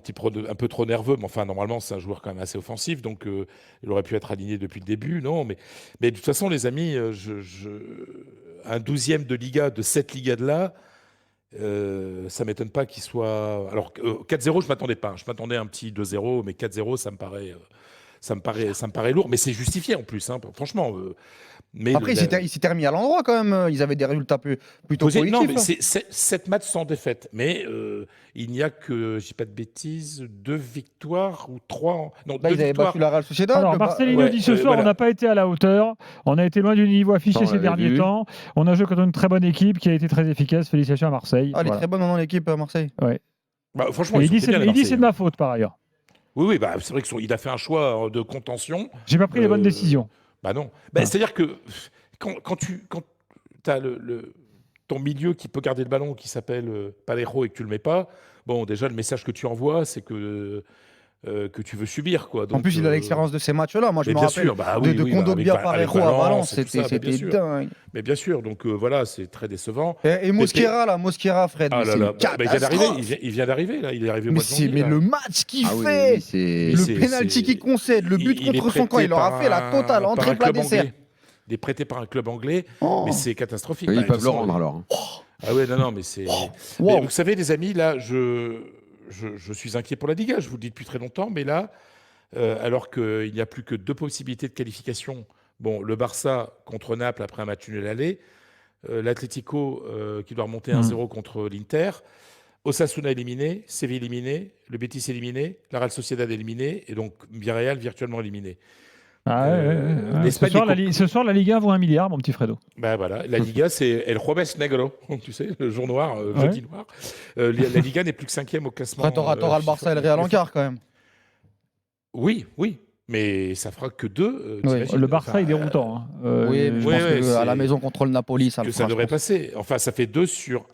peu trop nerveux, mais enfin, normalement, c'est un joueur quand même assez offensif, donc il aurait pu être aligné depuis le début. Non, mais de toute façon, les amis, un 12e de Liga, de cette Liga-là, ça m'étonne pas qu'il soit. Alors, 4-0, je m'attendais pas. Je m'attendais à un petit 2-0, mais 4-0, ça me paraît lourd. Mais c'est justifié en plus, hein, franchement. Mais Après, il s'était remis à l'endroit quand même. Ils avaient des résultats plutôt positifs. non, mais hein. c'est 7 matchs sans défaite. Mais il n'y a que, je dis pas de bêtises, 2 victoires ou 3. Non, Là, 2 ils avaient victoires. battu la Real Sociedad. Alors, Marcelino ouais, dit ce soir, voilà. on n'a pas été à la hauteur. On a été loin du niveau affiché Ça, on ces l'avait derniers vu. temps. On a joué contre une très bonne équipe qui a été très efficace. Félicitations à Marseille. Ah, elle est Voilà. très bonne dans l'équipe à Marseille. Bah, franchement, Et ils il dit sont très bien, les c'est de Marseillais. ma faute par ailleurs. Oui, bah, c'est vrai qu'il a fait un choix de contention. J'ai pas pris les bonnes décisions. Bah non. Bah, Ah. C'est-à-dire que quand tu as ton milieu qui peut garder le ballon, qui s'appelle Parejo, et que tu le mets pas, bon, déjà, le message que tu envoies, c'est que tu veux subir, quoi. En Donc, plus, il a l'expérience de ces matchs-là. Moi, je mais me bien rappelle sûr, bah oui, de oui, Kondogbia avec Parejo à Valence Valence. et tout ça, C'était bien sûr. dingue. Mais bien sûr, donc voilà, c'est très décevant. Et Mosquera, là, Mosquera, Fred. Ah mais là c'est là, une bah, il vient d'arriver, catastrophe. il vient d'arriver, là, il est arrivé au Mais mois de janvier, là. le match qu'il Ah oui, fait, oui, c'est. c'est- le penalty qu'il concède, le but il est contre son camp, prêté il leur a par fait la un- totale, par entrée un plat club dessert. anglais. Il est prêté par un club anglais, Oh. mais c'est catastrophique. Ils Bah, de peuvent toute le façon, rendre alors. Ah ouais, non, mais c'est. Wow. Mais vous savez, les amis, là, je suis inquiet pour la Liga. Je vous le dis depuis très longtemps, mais là, alors qu'il n'y a plus que 2 possibilités de qualification. Bon, le Barça contre Naples après un match nul aller, l'Atlético qui doit remonter 1-0 contre l'Inter, Osasuna éliminé, Séville éliminé, le Betis éliminé, la Real Sociedad éliminé, et donc Villarreal virtuellement éliminé. Ah, l'Espagne ce soir, la Ligue 1 vaut 1 milliard, mon petit Fredo. Ben voilà, la Liga, c'est El Jueves Negro, tu sais, le jour noir, jeudi noir. La Liga n'est plus que 5e au classement. Après, t'auras le Barça et le Real en quart quand même. Oui, Mais ça fera que 2. Le Barça est déroutant. Hein. Oui, mais je pense qu'à la maison contre le Napoli, ça que le ça fera, devrait je pense. passer. Enfin, ça fait 2 sur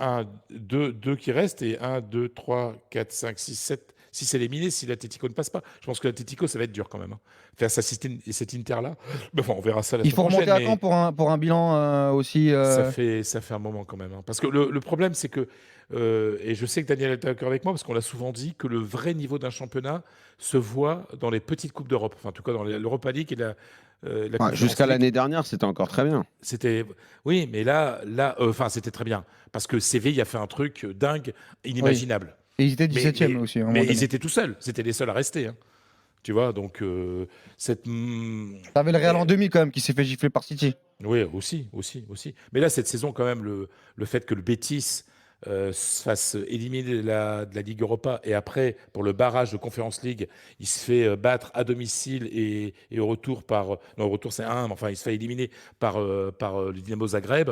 2 qui restent et 1, 2, 3, 4, 5, 6, 7. 6 éliminés si l'Atlético ne passe pas. Je pense que l'Atlético, ça va être dur quand même. Hein. Face à cet Inter-là. Mais enfin, on verra ça la Il semaine faut remonter prochaine, à quand pour un bilan aussi ça fait un moment quand même. Hein. Parce que le problème, c'est que, et je sais que Daniel est d'accord avec moi, parce qu'on l'a souvent dit, que le vrai niveau d'un championnat se voit dans les petites Coupes d'Europe. Enfin, en tout cas, dans l'Europa League et la jusqu'à l'année dernière, c'était encore très bien. Oui, mais là, c'était très bien. Parce que Séville a fait un truc dingue, inimaginable. Oui. Et ils étaient 17e aussi. Mais ils étaient tout seuls. C'était les seuls à rester. Hein. Tu vois, donc T'avais le Real en demi quand même qui s'est fait gifler par City. Oui, aussi. Mais là, cette saison, quand même, le fait que le Betis se fasse éliminer de la Ligue Europa et après, pour le barrage de Conference League, il se fait battre à domicile et au retour non, au retour c'est 1, mais enfin, il se fait éliminer par le Dynamo Zagreb.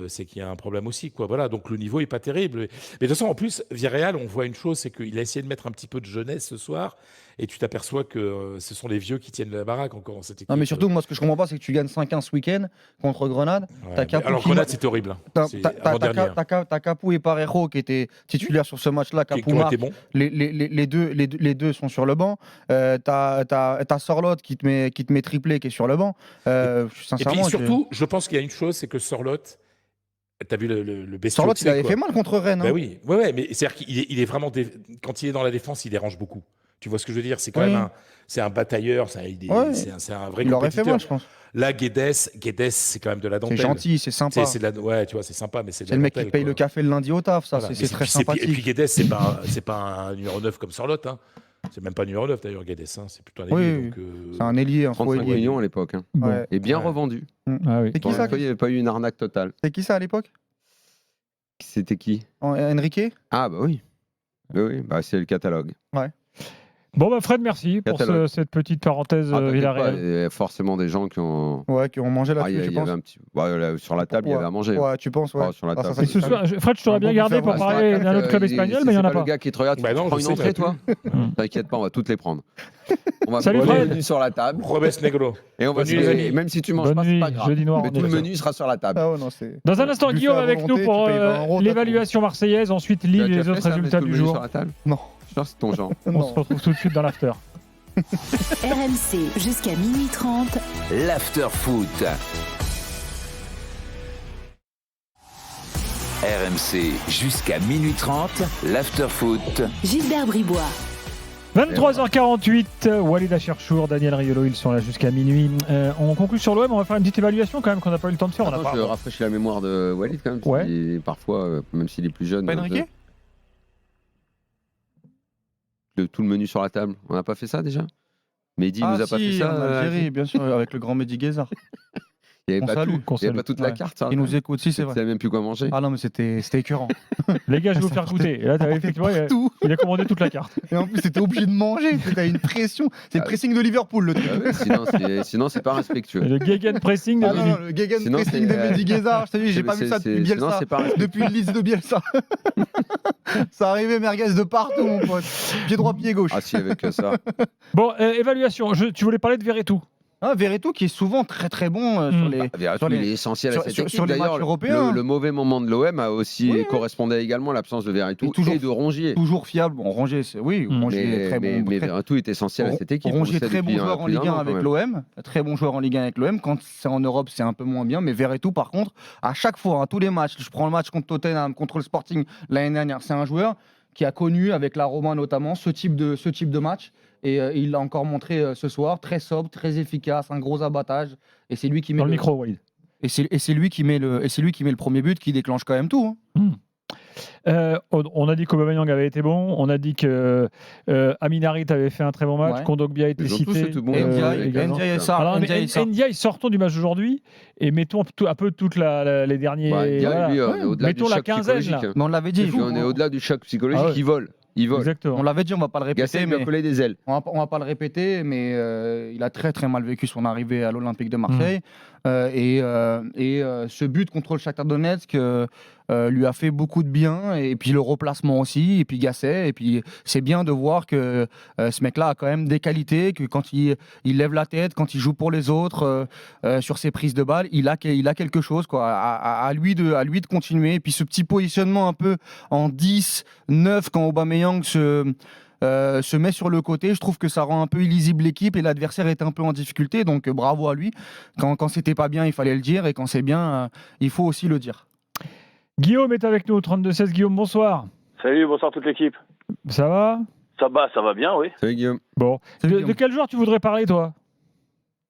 C'est qu'il y a un problème aussi, quoi. Voilà, donc le niveau est pas terrible. Mais de toute façon, en plus, Villarreal, on voit une chose, c'est qu'il a essayé de mettre un petit peu de jeunesse ce soir, et tu t'aperçois que ce sont les vieux qui tiennent la baraque encore dans cette équipe. Non, mais surtout, moi, ce que je comprends pas, c'est que tu gagnes 5-1 ce week-end contre Grenade. Ouais, alors Grenade, c'était horrible. Hein. T'as Capou et Parejo qui étaient titulaires sur ce match-là. Capou marque. Bon. Les deux sont sur le banc. T'as Sorloth qui te met triplé, qui est sur le banc. Et puis surtout, je pense qu'il y a une chose, c'est que Sorloth. T'as vu le bestiau. Sorloth, il avait fait mal contre Rennes. Bah oui, mais c'est-à-dire qu'il est vraiment quand il est dans la défense, il dérange beaucoup. Tu vois ce que je veux dire? C'est quand même un batailleur, c'est un vrai compétiteur. Il aurait fait mal, je pense. Là, Guedes, c'est quand même de la dentelle. C'est gentil, c'est sympa. Ouais, tu vois, c'est sympa, mais c'est de la le mec dentelle, qui paye le café le lundi au taf, ça, voilà. c'est très sympathique. Et puis Guedes, c'est pas un numéro 9 comme Sorloth. Hein. C'est même pas un numéro 9 d'ailleurs, Guedes. Hein. C'est plutôt un ailier. Oui, c'est un ailier, un faux 35 ailier. millions à l'époque. Hein. Ouais. Et bien revendu. Ah oui. C'est qui ça? Il n'y avait pas eu une arnaque totale. C'est qui ça à l'époque? C'était qui? Enrique? Ah bah oui. Oui, bah, c'est le catalogue. Ouais. Bon, bah Fred, merci pour cette petite parenthèse Villarreal. Il y a forcément des gens qui ont mangé là-dessus, il y avait un petit... sur la table, il y avait à manger. Ouais, tu penses, ouais. Sur la table. Ce soir, Fred, je t'aurais bien gardé pour parler d'un autre club espagnol, mais il n'y en a pas. Le gars qui te regarde, tu prends une entrée, toi? T'inquiète pas, on va toutes les prendre. On va Salut mettre Fred. le menu sur la table. Robes Negro. Et on va se régaler. Même si tu manges pas, c'est pas grave. Jeudi noir, mais tout le menu sera sur la table. Dans un instant, Guillaume avec nous pour l'évaluation marseillaise, ensuite Lille et les autres résultats du jour. Non. Je pense que c'est ton genre. On se retrouve tout de suite dans l'after. RMC jusqu'à minuit 30. L'after foot. RMC jusqu'à minuit 30. L'after foot. Gilbert Bribois. 23h48, Walid Cherchour, Daniel Riolo, ils sont là jusqu'à minuit. On conclut sur l'OM, on va faire une petite évaluation quand même qu'on n'a pas eu le temps de faire. Je rafraîchis la mémoire de Walid quand même. Ouais. Et parfois, même s'il est plus jeune. Pas Enrique? Tout le menu sur la table. On n'a pas fait ça déjà? Mehdi nous a pas fait ça en Algérie, bien sûr, avec le grand Mehdi Guézard. Il n'y avait pas toute la carte. Ça, il nous écoute, si c'est vrai. Tu savais même plus quoi manger. Ah non, mais c'était écœurant. Les gars, je vais vous faire goûter. Et là, effectivement, il a commandé toute la carte. Et en plus, c'était obligé de manger. T'as une pression. C'est le pressing de Liverpool, le truc. Sinon, c'est pas respectueux. Le Gegen pressing de Mehdi. Le Gegen pressing de Mehdi Guézard. Je t'ai dit, j'ai pas vu ça depuis Bielsa. Depuis le Leeds de Bielsa. Ça arrivait merguez de partout, mon pote. Pied droit, pied gauche. Ah si, avec ça. Bon, évaluation. Tu voulais parler de Verretou. Verretou qui est souvent très très bon sur les. Verretou, il est essentiel à cette équipe. Sur les matchs européens. Le mauvais moment de l'OM a aussi correspondait également à l'absence de Verretou et de Rongier. Toujours fiable. Bon, Rongier, Rongier est très bon. Mais Verretou est essentiel à cette équipe. Rongier est très bon joueur en Ligue 1 avec l'OM. Très bon joueur en Ligue 1 avec l'OM. Quand c'est en Europe, c'est un peu moins bien. Mais Verretou, par contre, à chaque fois, tous les matchs, je prends le match contre Tottenham, contre le Sporting l'année dernière, c'est un joueur qui a connu, avec la Roma notamment, ce type de match. Et il l'a encore montré ce soir, très sobre, très efficace, un gros abattage. Et c'est lui qui met dans le micro, Walid. Et c'est lui qui met le premier but, qui déclenche quand même tout. On a dit qu'Aubameyang avait été bon. On a dit que Amin Harit avait fait un très bon match. Kondogbia a été cité. Ndiaye, sortons du match d'aujourd'hui et mettons un peu toutes les derniers. Mettons la quinzaine. Là. Mais on l'avait dit. On est au-delà du choc psychologique. Il vole. Exactement. On l'avait dit, on va pas le répéter. Gasset lui a collé des ailes. On va pas le répéter, mais il a très très mal vécu son arrivée à l'Olympique de Marseille. Ce but contre le Shakhtar Donetsk lui a fait beaucoup de bien, et puis le replacement aussi, et puis Gasset, et puis c'est bien de voir que ce mec-là a quand même des qualités, que quand il lève la tête, quand il joue pour les autres, sur ses prises de balles, il a quelque chose, quoi. À lui de continuer, et puis ce petit positionnement un peu en 10-9 quand Aubameyang se met sur le côté, je trouve que ça rend un peu illisible l'équipe, et l'adversaire est un peu en difficulté, donc bravo à lui. Quand c'était pas bien, il fallait le dire, et quand c'est bien, il faut aussi le dire. Guillaume est avec nous au 32-16. Guillaume, bonsoir. Salut, bonsoir toute l'équipe. Ça va ? Ça va bien, oui. Salut Guillaume. Bon. De quel joueur tu voudrais parler, toi ?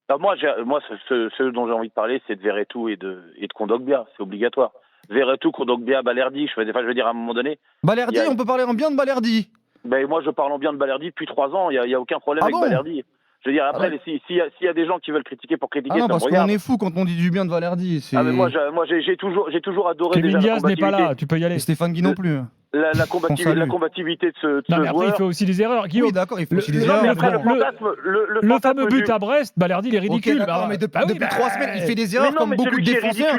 Alors moi, ce dont j'ai envie de parler, c'est de Verretou et de Kondogbia. C'est obligatoire. Verretou, Kondogbia, Balerdi. Je veux dire, à un moment donné. Balerdi, on peut parler en bien de Balerdi. Ben, moi, je parle en bien de Balerdi depuis 3 ans. Il y a aucun problème avec Balerdi. Je veux dire, après, s'il y a des gens qui veulent critiquer pour critiquer, non, ça parce me regarde. qu'on est fou quand on dit du bien de Balerdi. Mais moi, j'ai toujours adoré. Kevin déjà Diaz n'est pas là, tu peux y aller. Et Stéphane Guy non plus. La combativité de ce non, mais après, joueur. il fait aussi des erreurs. Guillaume, oui, d'accord, il fait aussi des erreurs. Mais après, le fameux but à Brest, Balerdi, il est ridicule. Okay, mais depuis 3 semaines, il fait des erreurs comme beaucoup de défenseurs.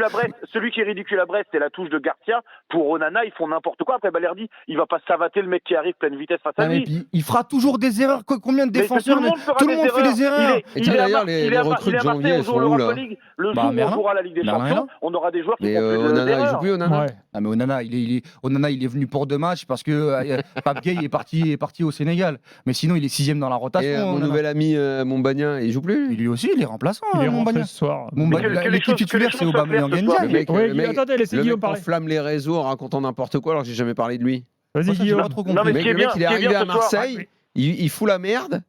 Celui qui est ridicule à Brest, c'est la touche de Garcia. Pour Onana, ils font n'importe quoi. Après, Balerdi, il va pas savater le mec qui arrive pleine vitesse face à lui. Puis, il fera toujours des erreurs. Combien de défenseurs Tout le monde fait des erreurs. Et d'ailleurs, les recrues de janvier, elles sont où, là ? Le jour où on jouera la Ligue des Champions, on aura des joueurs qui font plus Onana, d'erreurs. il joue plus, Onana ? Ah, mais Onana, il est venu pour 2 matchs parce que Pape Gueye est parti au Sénégal. Mais sinon, il est 6e dans la rotation. Et mon nouvel ami Mombagna, il joue plus ? Lui aussi, il est remplaçant. Il est Mombagna. rentré ce soir. L'équipe titulaire, c'est Aubameyang Ndiaye. Le mec, attendez, laissez Guillaume parler. Enflamme les réseaux en racontant n'importe quoi alors que j'ai jamais parlé de lui. Vas-y, Guillaume. Le mec, il est arrivé à Marseille, il fout la merde.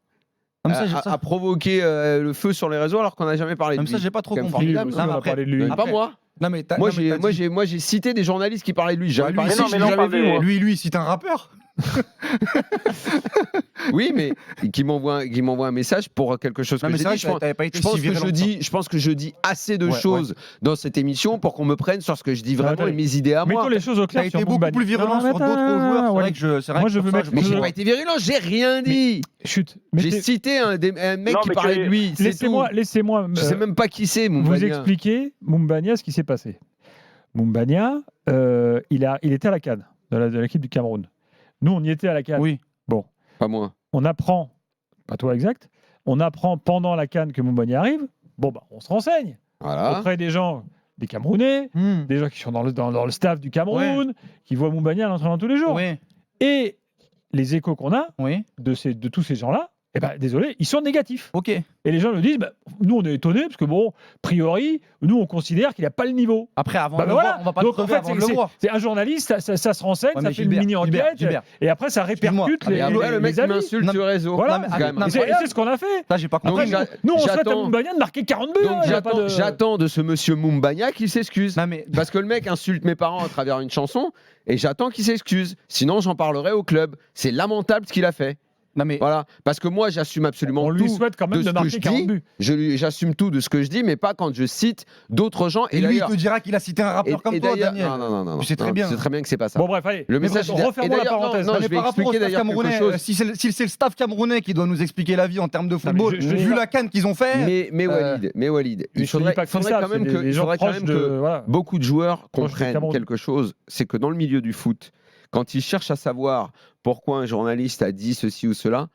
A provoqué le feu sur les réseaux alors qu'on n'a jamais parlé de lui. Comme ça, j'ai pas trop compris. On a parlé de lui. Pas moi. Non, mais Moi, j'ai cité des journalistes qui parlaient de lui. Jamais parlé de lui. jamais vu, moi. Lui, c'est un rappeur. Oui, mais qui m'envoie un message pour quelque chose que j'ai dit. Je pense que je dis assez de choses dans cette émission pour qu'on me prenne sur ce que je dis vraiment et mes idées à moi. Mettons les choses au clair. T'as été beaucoup plus virulent sur d'autres joueurs. Moi, je veux mettre. Mais j'ai pas été virulent, j'ai rien dit. Chut. J'ai cité un mec qui parlait de lui. Laissez-moi. Je sais même pas qui c'est, Moumbagna. Vous expliquer, Moumbagna, ce qui s'est passé. Moumbagna, il était à la CAN de l'équipe du Cameroun. Nous, on y était à la CAN. Oui. Bon. Pas moi. On apprend, pas toi exact, on apprend pendant la CAN que Moumbagna arrive. Bon, on se renseigne. Voilà. Auprès des gens, des Camerounais, des gens qui sont dans le staff du Cameroun, qui voient Moumbagna à l'entraînement tous les jours. Oui. Et les échos qu'on a de tous ces gens-là, désolé, ils sont négatifs. Ok. Et les gens nous disent, nous on est étonnés parce que a priori, nous on considère qu'il n'a pas le niveau. Après, avant de le voir, on va pas le crever avant de le voir. C'est un journaliste, ça se renseigne, ça fait une mini-enquête, et après ça répercute le mec qui m'insulte sur le réseau. Voilà. C'est ce qu'on a fait. Là, j'ai pas compris. Nous on souhaite à Moumbagna de marquer 40 buts. J'attends de ce monsieur Moumbagna qu'il s'excuse. Parce que le mec insulte mes parents à travers une chanson, et j'attends qu'il s'excuse. Sinon, j'en parlerai au club. C'est lamentable ce qu'il a fait. Voilà, parce que moi j'assume absolument tout. On lui souhaite quand même de marquer 40 buts. J'assume tout de ce que je dis, mais pas quand je cite d'autres gens. Et lui, il te dira qu'il a cité un rappeur comme toi, Daniel. Non. C'est très bien. C'est très bien que c'est pas ça. Bon, bref, allez. Le message. Refermons la parenthèse. Non, je vais expliquer d'ailleurs quelque chose. Si c'est le staff camerounais qui doit nous expliquer la vie en termes de football, vu la CAN qu'ils ont fait. Mais Walid, il faudrait quand même que beaucoup de joueurs comprennent quelque chose. C'est que dans le milieu du foot, quand ils cherchent à savoir pourquoi un journaliste a dit ceci ou cela,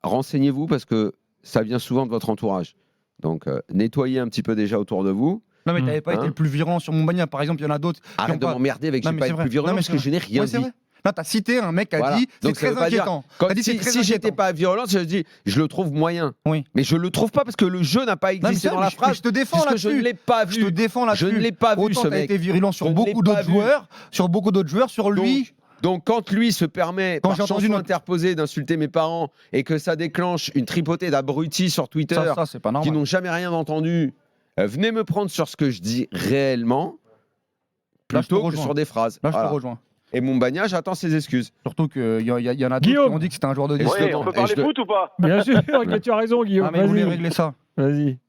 renseignez-vous parce que ça vient souvent de votre entourage. Donc, nettoyez un petit peu déjà autour de vous. Non, mais t'avais pas été le plus virulent sur Moumbagna. Par exemple, il y en a d'autres. Arrête de m'emmerder avec j'ai pas été le plus virulent parce que je n'ai rien dit. Non, t'as cité un mec qui a dit c'est très inquiétant. Si j'étais pas virulent, je dis je le trouve moyen. Oui. Mais je le trouve pas parce que le jeu n'a pas existé dans la phrase. Je te défends là-dessus. Je ne l'ai pas vu. Je te défends là-dessus. Je ne l'ai pas vu ce mec. Autant t'as été virulent sur beaucoup d'autres joueurs, sur lui. Donc quand lui se permet, par chanson interposée, d'insulter mes parents et que ça déclenche une tripotée d'abrutis sur Twitter qui n'ont jamais rien entendu, venez me prendre sur ce que je dis réellement plutôt que sur des phrases. Là, je te rejoins. Et Moumbagna, j'attends ses excuses. Surtout qu'il y en a d'autres qui ont dit que c'était un joueur de on peut parler foot ou pas? Bien sûr, tu as raison, Guillaume. Mais vous voulez régler ça? Vas-y.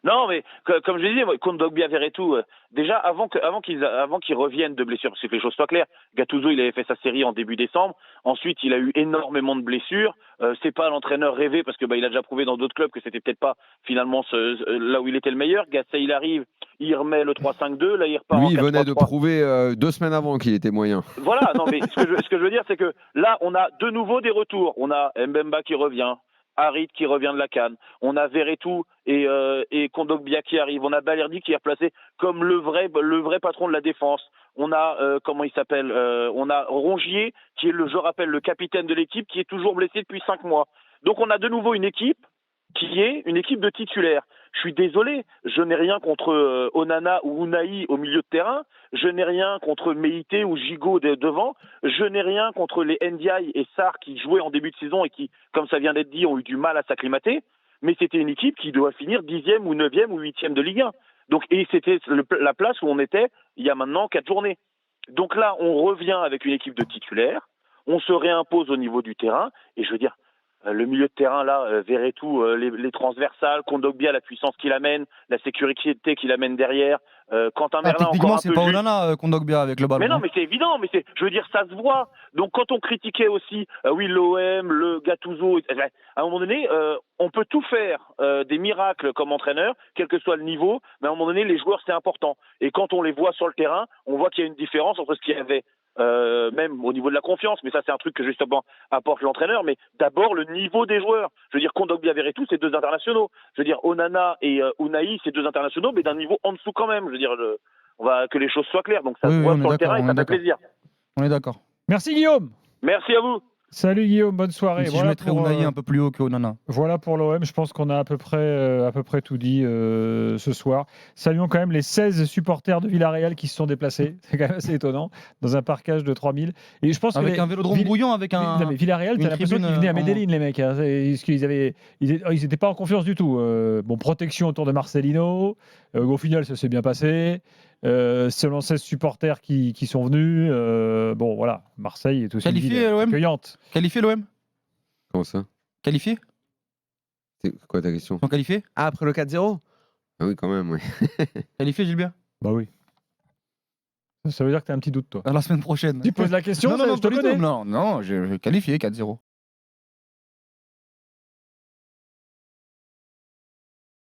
Non, mais comme je le disais, moi, contre Dogbia Verretou, déjà avant qu'ils reviennent de blessures, parce que les choses soient claires, Gattuso il avait fait sa série en début décembre. Ensuite, il a eu énormément de blessures. C'est pas l'entraîneur rêvé parce que il a déjà prouvé dans d'autres clubs que c'était peut-être pas finalement là où il était le meilleur. Gasset il arrive, il remet le 3-5-2, là il repart. Lui, il en 4-3-3. venait de prouver 2 semaines avant qu'il était moyen. Voilà, non mais ce que je veux dire, c'est que là, on a de nouveau des retours. On a Mbemba qui revient, Harit qui revient de la CAN, on a Verretou et Kondogbia qui arrive, on a Balerdi qui est replacé comme le vrai patron de la défense. On a comment il s'appelle on a Rongier qui est je rappelle le capitaine de l'équipe qui est toujours blessé depuis 5 mois. Donc on a de nouveau une équipe qui est une équipe de titulaires. Je suis désolé, je n'ai rien contre Onana ou Unai au milieu de terrain, je n'ai rien contre Meïté ou Gigot devant, je n'ai rien contre les Ndiaye et Sarr qui jouaient en début de saison et qui, comme ça vient d'être dit, ont eu du mal à s'acclimater, mais c'était une équipe qui doit finir 10e ou 9e ou 8e de Ligue 1. Donc, et c'était la place où on était il y a maintenant 4 journées. Donc là, on revient avec une équipe de titulaires, on se réimpose au niveau du terrain, et je veux dire, le milieu de terrain, là, Verretou, les transversales, Kondogbia, la puissance qu'il amène, la sécurité qu'il amène derrière, Quentin Merlin techniquement, encore un c'est peu pas juste. Onana Kondogbia avec le ballon. Mais non, mais c'est évident, je veux dire, ça se voit. Donc quand on critiquait aussi, oui, l'OM, le Gattuso, à un moment donné, on peut tout faire, des miracles comme entraîneur, quel que soit le niveau, mais à un moment donné, les joueurs, c'est important. Et quand on les voit sur le terrain, on voit qu'il y a une différence entre ce qu'il y avait même au niveau de la confiance, mais ça c'est un truc que justement apporte l'entraîneur, mais d'abord le niveau des joueurs. Je veux dire, Kondogbia Verretou, c'est 2 internationaux. Je veux dire, Onana et Unai, c'est 2 internationaux, mais d'un niveau en dessous quand même. Je veux dire, on va que les choses soient claires, donc ça se voit sur le terrain et ça fait plaisir. On est d'accord. Merci Guillaume. Merci à vous. Salut Guillaume, bonne soirée. Si je mettrais Unai un peu plus haut que Onana. Voilà pour l'OM, je pense qu'on a à peu près tout dit ce soir. Saluons quand même les 16 supporters de Villarreal qui se sont déplacés, c'est quand même assez étonnant, dans un parquage de 3000. Et je pense avec un vélodrome bouillant, avec un... Non, mais Villarreal, t'as l'impression qu'ils venaient à Medellin, les mecs. Hein. Ils n'étaient pas en confiance du tout. Bon, protection autour de Marcelino. Au final, ça s'est bien passé. Selon 16 supporters qui sont venus, bon voilà, Marseille est aussi qualifié accueillante. Qualifié l'OM. Comment ça? Qualifié? C'est quoi ta question? Ils sont qualifiés? Ah, après le 4-0? Ah oui, quand même, oui. Qualifié, Gilbert? Bah oui. Ça veut dire que tu as un petit doute, toi. La semaine prochaine. Tu poses la question, non, je te connais. Non, j'ai qualifié 4-0.